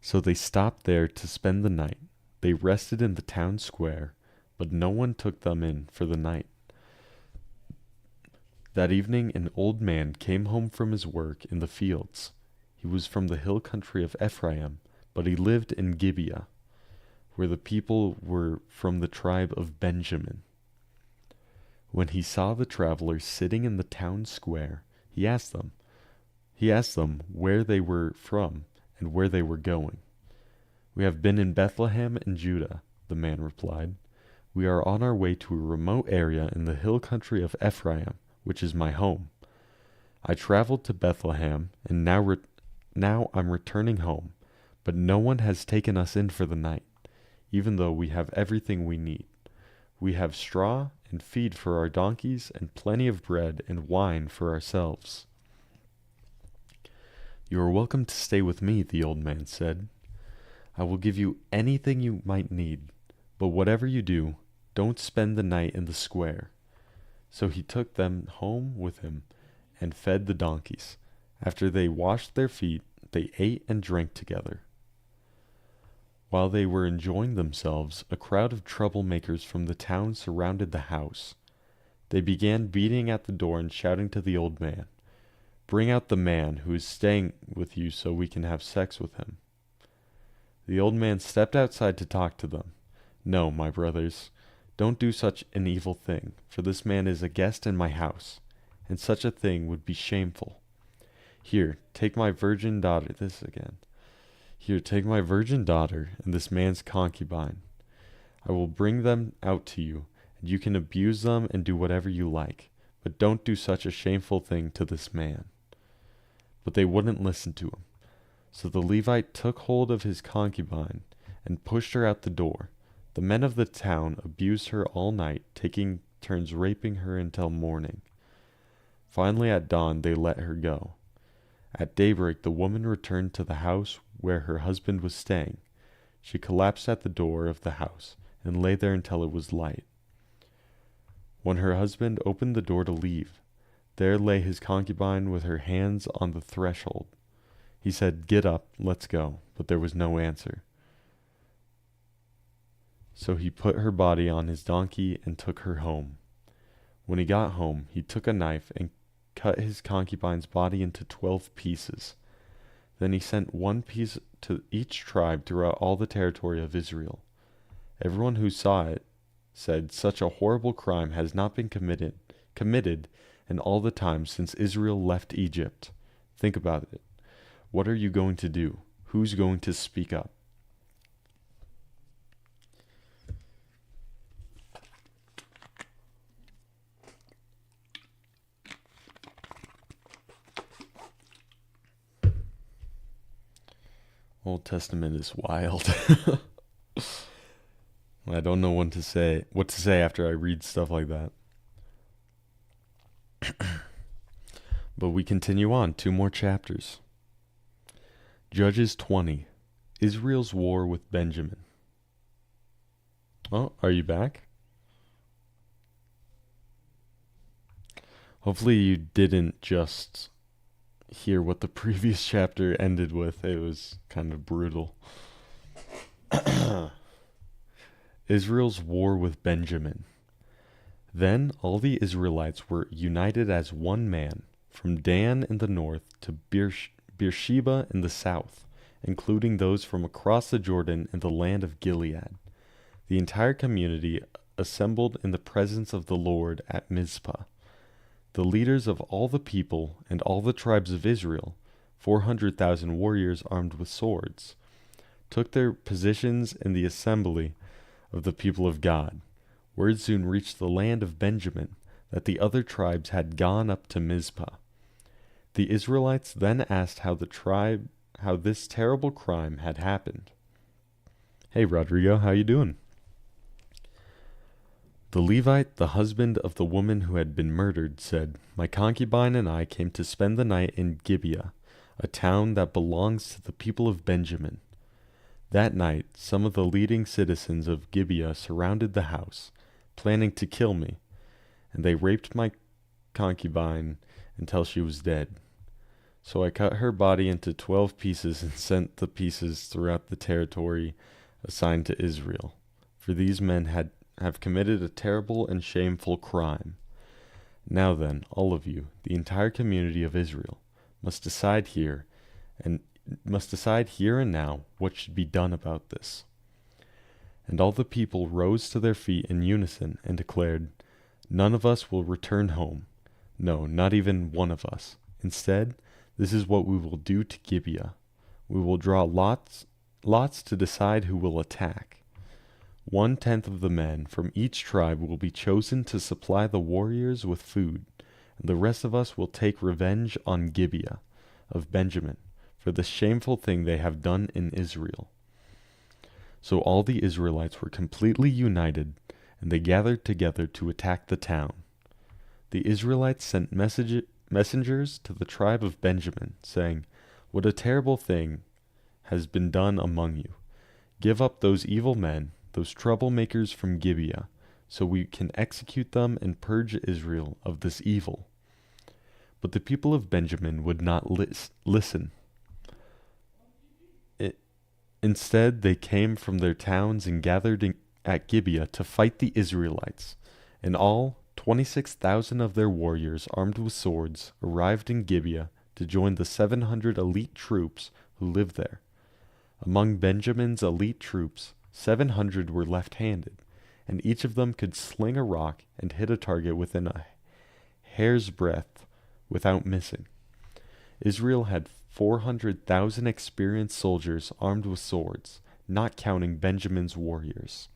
So they stopped there to spend the night. They rested in the town square, but no one took them in for the night. That evening an old man came home from his work in the fields. He was from the hill country of Ephraim, but he lived in Gibeah. where the people were from the tribe of Benjamin. When he saw the travelers sitting in the town square, he asked them where they were from and where they were going. "We have been in Bethlehem in Judah," the man replied. "We are on our way to a remote area in the hill country of Ephraim, which is my home. I traveled to Bethlehem, and now I'm returning home, but no one has taken us in for the night, even though we have everything we need. We have straw and feed for our donkeys and plenty of bread and wine for ourselves." "You are welcome to stay with me," the old man said. "I will give you anything you might need, but whatever you do, don't spend the night in the square." So he took them home with him and fed the donkeys. After they washed their feet, they ate and drank together. While they were enjoying themselves, a crowd of troublemakers from the town surrounded the house. They began beating at the door and shouting to the old man, "Bring out the man who is staying with you so we can have sex with him." The old man stepped outside to talk to them. "No, my brothers, don't do such an evil thing, for this man is a guest in my house, and such a thing would be shameful. Here, take my virgin daughter and this man's concubine. I will bring them out to you, and you can abuse them and do whatever you like, but don't do such a shameful thing to this man." But they wouldn't listen to him. So the Levite took hold of his concubine and pushed her out the door. The men of the town abused her all night, taking turns raping her until morning. Finally, at dawn, they let her go. At daybreak, the woman returned to the house where her husband was staying. She collapsed at the door of the house and lay there until it was light. When her husband opened the door to leave, there lay his concubine with her hands on the threshold. He said, "Get up, let's go," but there was no answer. So he put her body on his donkey and took her home. When he got home, he took a knife and cut his concubine's body into 12 pieces. Then he sent one piece to each tribe throughout all the territory of Israel. Everyone who saw it said, "Such a horrible crime has not been committed in all the time since Israel left Egypt." Think about it. What are you going to do? Who's going to speak up? Old Testament is wild. I don't know what to say after I read stuff like that. But we continue on, 2 more chapters. Judges 20, Israel's war with Benjamin. Oh, are you back? Hopefully you didn't just hear what the previous chapter ended with. It was kind of brutal. Israel's war with Benjamin. Then all the Israelites were united as one man, from Dan in the north to Beersheba in the south, including those from across the Jordan in the land of Gilead. The entire community assembled in the presence of the Lord at Mizpah. The leaders of all the people and all the tribes of Israel, 400,000 warriors armed with swords, took their positions in the assembly of the people of God. Word soon reached the land of Benjamin that the other tribes had gone up to Mizpah. The Israelites then asked how this terrible crime had happened. "Hey Rodrigo, how you doing?" The Levite, the husband of the woman who had been murdered, said, "My concubine and I came to spend the night in Gibeah, a town that belongs to the people of Benjamin. That night, some of the leading citizens of Gibeah surrounded the house, planning to kill me, and they raped my concubine until she was dead. So I cut her body into 12 pieces and sent the pieces throughout the territory assigned to Israel, for these men have committed a terrible and shameful crime. Now then, all of you, the entire community of Israel, must decide here and now what should be done about this." And all the people rose to their feet in unison and declared, "None of us will return home. No, not even one of us. Instead, this is what we will do to Gibeah. We will draw lots to decide who will attack. 1/10 of the men from each tribe will be chosen to supply the warriors with food, and the rest of us will take revenge on Gibeah of Benjamin for the shameful thing they have done in Israel." So all the Israelites were completely united, and they gathered together to attack the town. The Israelites sent messengers to the tribe of Benjamin, saying, "What a terrible thing has been done among you. Give up those evil men, those troublemakers from Gibeah, so we can execute them and purge Israel of this evil." But the people of Benjamin would not listen. Instead, they came from their towns and gathered at Gibeah to fight the Israelites. In all, 26,000 of their warriors armed with swords arrived in Gibeah to join the 700 elite troops who lived there. Among Benjamin's elite troops, 700 were left-handed, and each of them could sling a rock and hit a target within a hair's breadth without missing. Israel had 400,000 experienced soldiers armed with swords, not counting Benjamin's warriors.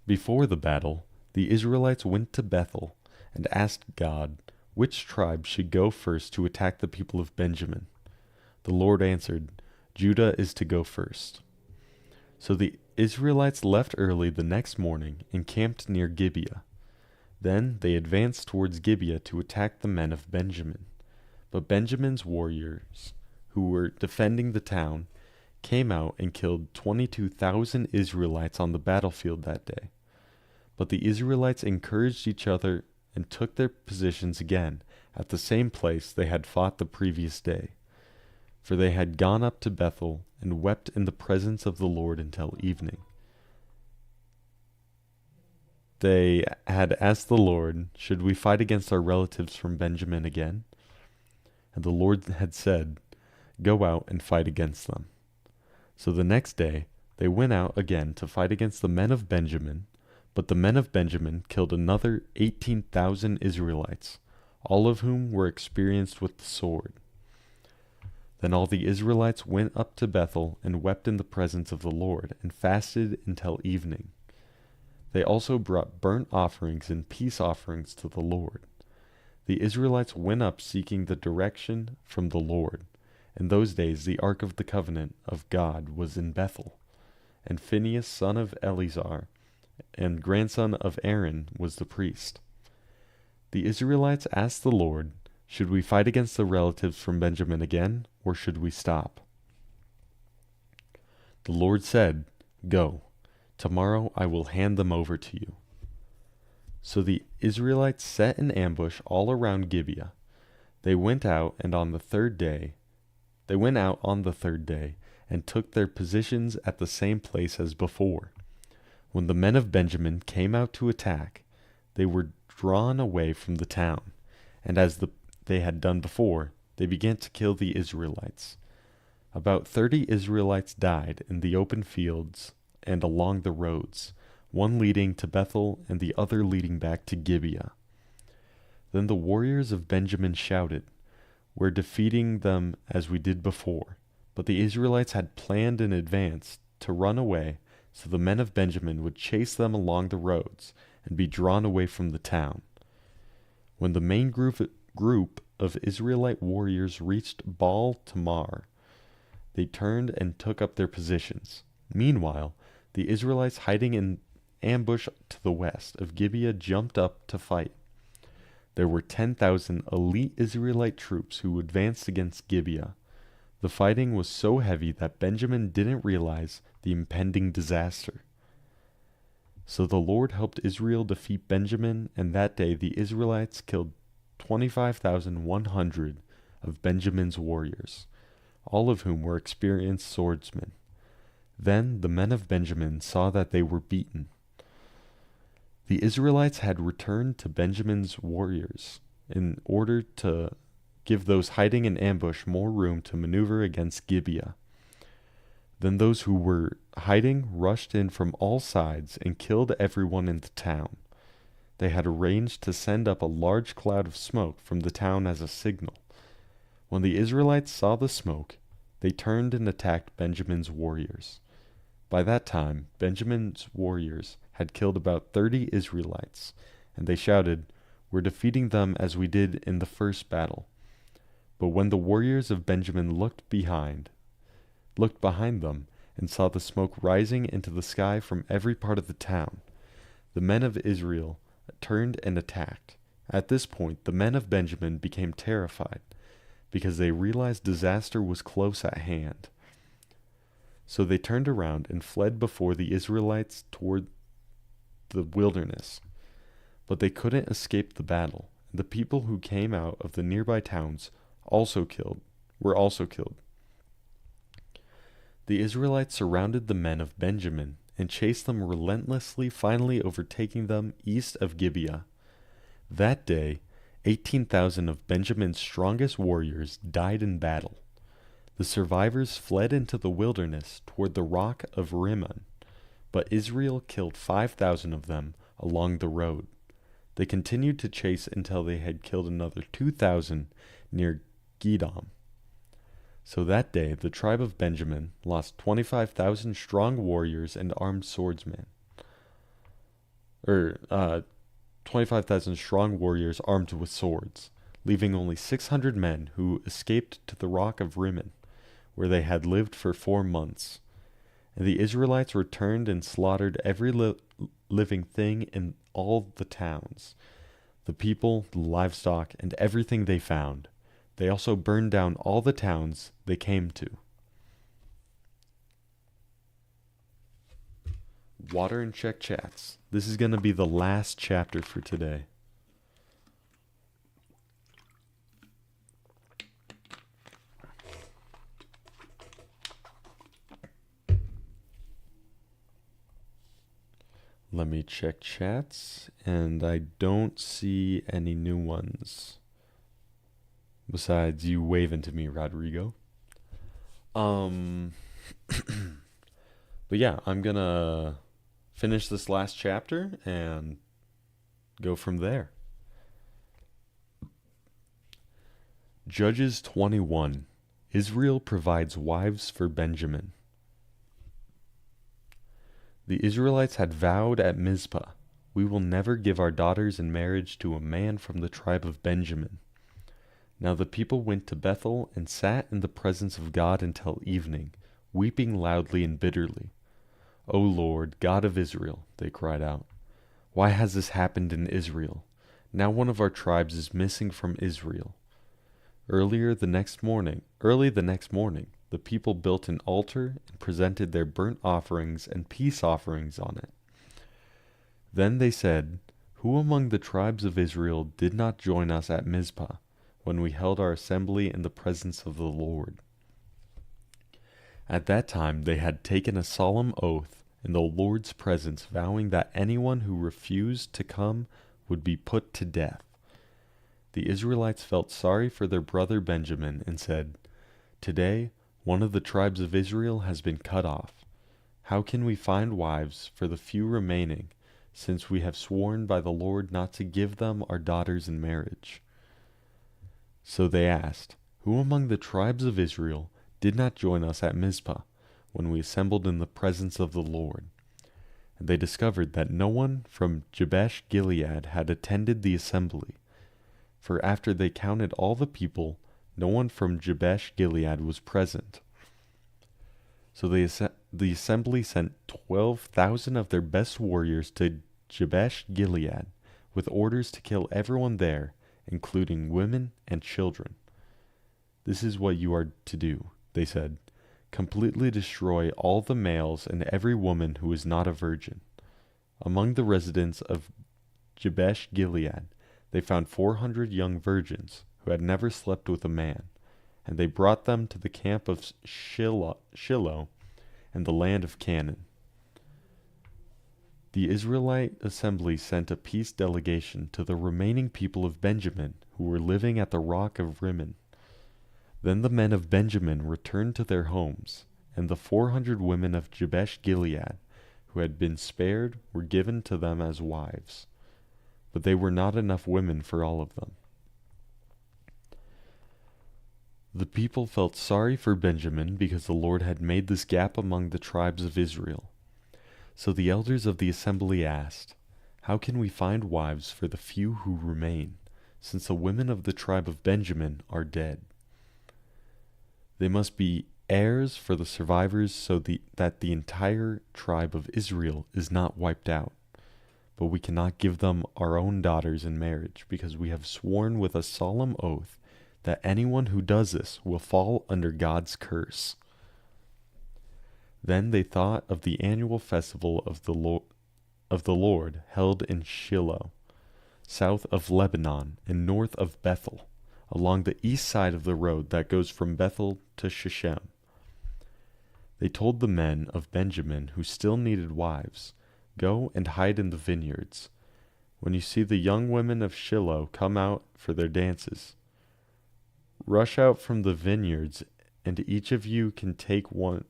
Before the battle, the Israelites went to Bethel and asked God which tribe should go first to attack the people of Benjamin. The Lord answered, "Judah is to go first." So the Israelites left early the next morning and camped near Gibeah. Then they advanced towards Gibeah to attack the men of Benjamin. But Benjamin's warriors, who were defending the town, came out and killed 22,000 Israelites on the battlefield that day. But the Israelites encouraged each other and took their positions again at the same place they had fought the previous day. For they had gone up to Bethel and wept in the presence of the Lord until evening. They had asked the Lord, "Should we fight against our relatives from Benjamin again?" And the Lord had said, "Go out and fight against them." So the next day they went out again to fight against the men of Benjamin, but the men of Benjamin killed another 18,000 Israelites, all of whom were experienced with the sword. Then all the Israelites went up to Bethel and wept in the presence of the Lord, and fasted until evening. They also brought burnt offerings and peace offerings to the Lord. The Israelites went up seeking the direction from the Lord. In those days the ark of the covenant of God was in Bethel, and Phinehas son of Eleazar and grandson of Aaron was the priest. The Israelites asked the Lord, "Should we fight against the relatives from Benjamin again, or should we stop?" The Lord said, "Go. Tomorrow I will hand them over to you." So the Israelites set an ambush all around Gibeah. They went out on the third day and took their positions at the same place as before. When the men of Benjamin came out to attack, they were drawn away from the town, and as they had done before, they began to kill the Israelites. About 30 Israelites died in the open fields and along the roads, one leading to Bethel and the other leading back to Gibeah. Then the warriors of Benjamin shouted, "We're defeating them as we did before." But the Israelites had planned in advance to run away, so the men of Benjamin would chase them along the roads and be drawn away from the town. When the main group of Israelite warriors reached Baal Tamar, they turned and took up their positions. Meanwhile, the Israelites hiding in ambush to the west of Gibeah jumped up to fight. There were 10,000 elite Israelite troops who advanced against Gibeah. The fighting was so heavy that Benjamin didn't realize the impending disaster. So the Lord helped Israel defeat Benjamin, and that day the Israelites killed 25,100 of Benjamin's warriors, all of whom were experienced swordsmen. Then the men of Benjamin saw that they were beaten. The Israelites had returned to Benjamin's warriors in order to give those hiding in ambush more room to maneuver against Gibeah. Then those who were hiding rushed in from all sides and killed everyone in the town. They had arranged to send up a large cloud of smoke from the town as a signal. When the Israelites saw the smoke, they turned and attacked Benjamin's warriors. By that time, Benjamin's warriors had killed about 30 Israelites, and they shouted, "We're defeating them as we did in the first battle." But when the warriors of Benjamin looked behind them, and saw the smoke rising into the sky from every part of the town, the men of Israel turned and attacked. At this point, the men of Benjamin became terrified, because they realized disaster was close at hand. So they turned around and fled before the Israelites toward the wilderness. But they couldn't escape the battle, and the people who came out of the nearby towns were also killed. The Israelites surrounded the men of Benjamin and chased them relentlessly, finally overtaking them east of Gibeah. That day, 18,000 of Benjamin's strongest warriors died in battle. The survivors fled into the wilderness toward the rock of Rimmon, but Israel killed 5,000 of them along the road. They continued to chase until they had killed another 2,000 near Gidom. So that day, the tribe of Benjamin lost 25,000 strong warriors and armed swordsmen. 25,000 strong warriors armed with swords, leaving only 600 men who escaped to the rock of Rimmon, where they had lived for 4 months. And the Israelites returned and slaughtered every living thing in all the towns, the people, the livestock, and everything they found. They also burned down all the towns they came to. Water and Check Chats. This is going to be the last chapter for today. Let me check chats, and I don't see any new ones. Besides you waving to me, Rodrigo. But yeah, I'm gonna finish this last chapter and go from there. Judges 21. Israel provides wives for Benjamin. The Israelites had vowed at Mizpah, "We will never give our daughters in marriage to a man from the tribe of Benjamin." Now the people went to Bethel and sat in the presence of God until evening, weeping loudly and bitterly. "O Lord, God of Israel," they cried out, "why has this happened in Israel? Now one of our tribes is missing from Israel." Early the next morning, the people built an altar and presented their burnt offerings and peace offerings on it. Then they said, "Who among the tribes of Israel did not join us at Mizpah, when we held our assembly in the presence of the Lord?" At that time they had taken a solemn oath in the Lord's presence, vowing that anyone who refused to come would be put to death. The Israelites felt sorry for their brother Benjamin and said, "Today one of the tribes of Israel has been cut off. How can we find wives for the few remaining, since we have sworn by the Lord not to give them our daughters in marriage?" So they asked, "Who among the tribes of Israel did not join us at Mizpah, when we assembled in the presence of the Lord?" And they discovered that no one from Jabesh Gilead had attended the assembly. For after they counted all the people, no one from Jabesh Gilead was present. So the assembly sent 12,000 of their best warriors to Jabesh Gilead, with orders to kill everyone there, including women and children. "This is what you are to do," they said. "Completely destroy all the males and every woman who is not a virgin." Among the residents of Jabesh Gilead, they found 400 young virgins who had never slept with a man, and they brought them to the camp of Shiloh in the land of Canaan. The Israelite assembly sent a peace delegation to the remaining people of Benjamin who were living at the rock of Rimmon. Then the men of Benjamin returned to their homes, and the 400 women of Jabesh Gilead, who had been spared, were given to them as wives. But they were not enough women for all of them. The people felt sorry for Benjamin because the Lord had made this gap among the tribes of Israel. So the elders of the assembly asked, "How can we find wives for the few who remain, since the women of the tribe of Benjamin are dead? They must be heirs for the survivors so that the entire tribe of Israel is not wiped out. But we cannot give them our own daughters in marriage, because we have sworn with a solemn oath that anyone who does this will fall under God's curse." Then they thought of the annual festival of the Lord held in Shiloh, south of Lebanon and north of Bethel, along the east side of the road that goes from Bethel to Shechem. They told the men of Benjamin who still needed wives, "Go and hide in the vineyards. When you see the young women of Shiloh come out for their dances, rush out from the vineyards, and each of you can take one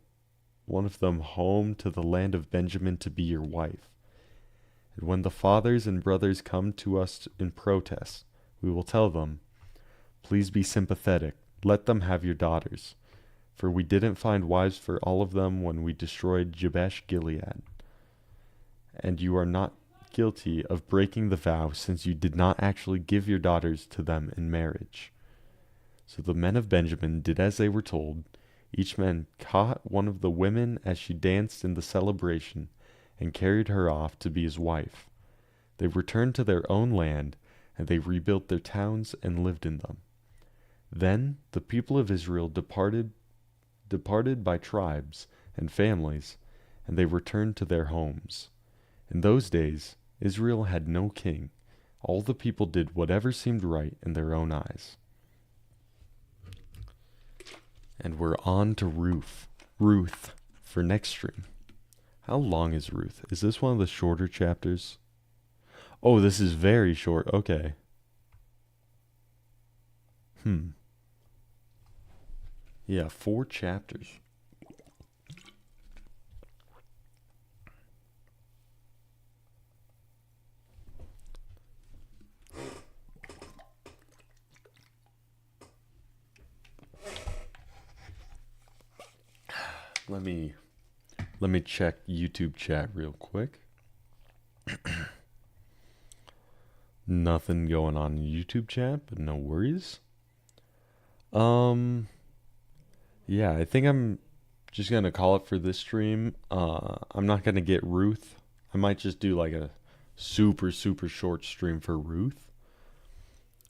of them home to the land of Benjamin to be your wife. And when the fathers and brothers come to us in protest, we will tell them, 'Please be sympathetic. Let them have your daughters. For we didn't find wives for all of them when we destroyed Jabesh Gilead. And you are not guilty of breaking the vow, since you did not actually give your daughters to them in marriage.' So the men of Benjamin did as they were told. Each man caught one of the women as she danced in the celebration, and carried her off to be his wife. They returned to their own land, and they rebuilt their towns and lived in them. Then the people of Israel departed by tribes and families, and they returned to their homes. In those days, Israel had no king. All the people did whatever seemed right in their own eyes." And we're on to Ruth for next stream. How long is Ruth? Is this one of the shorter chapters? Oh, this is very short. Okay. Yeah, 4 chapters. Let me check YouTube chat real quick. Nothing going on in YouTube chat, but no worries. Yeah, I think I'm just gonna call it for this stream. I'm not gonna get Ruth. I might just do like a super short stream for Ruth.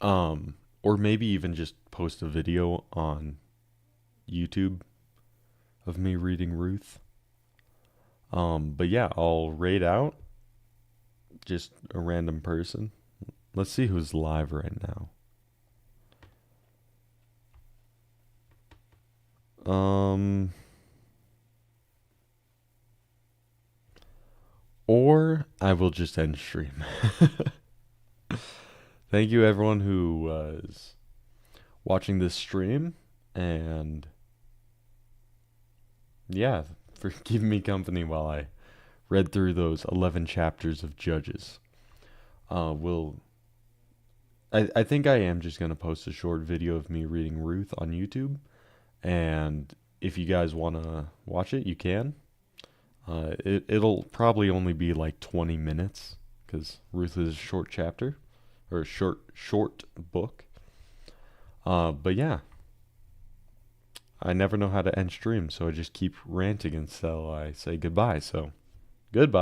Or maybe even just post a video on YouTube of me reading Ruth. But yeah, I'll raid out just a random person. Let's see who's live right now. Or I will just end stream. Thank you everyone who was watching this stream, and yeah, for keeping me company while I read through those 11 chapters of Judges. I think I am just going to post a short video of me reading Ruth on YouTube, and if you guys want to watch it, you can. It'll probably only be like 20 minutes, because Ruth is a short chapter, or a short book. But yeah, I never know how to end stream, so I just keep ranting until I say goodbye. So, goodbye.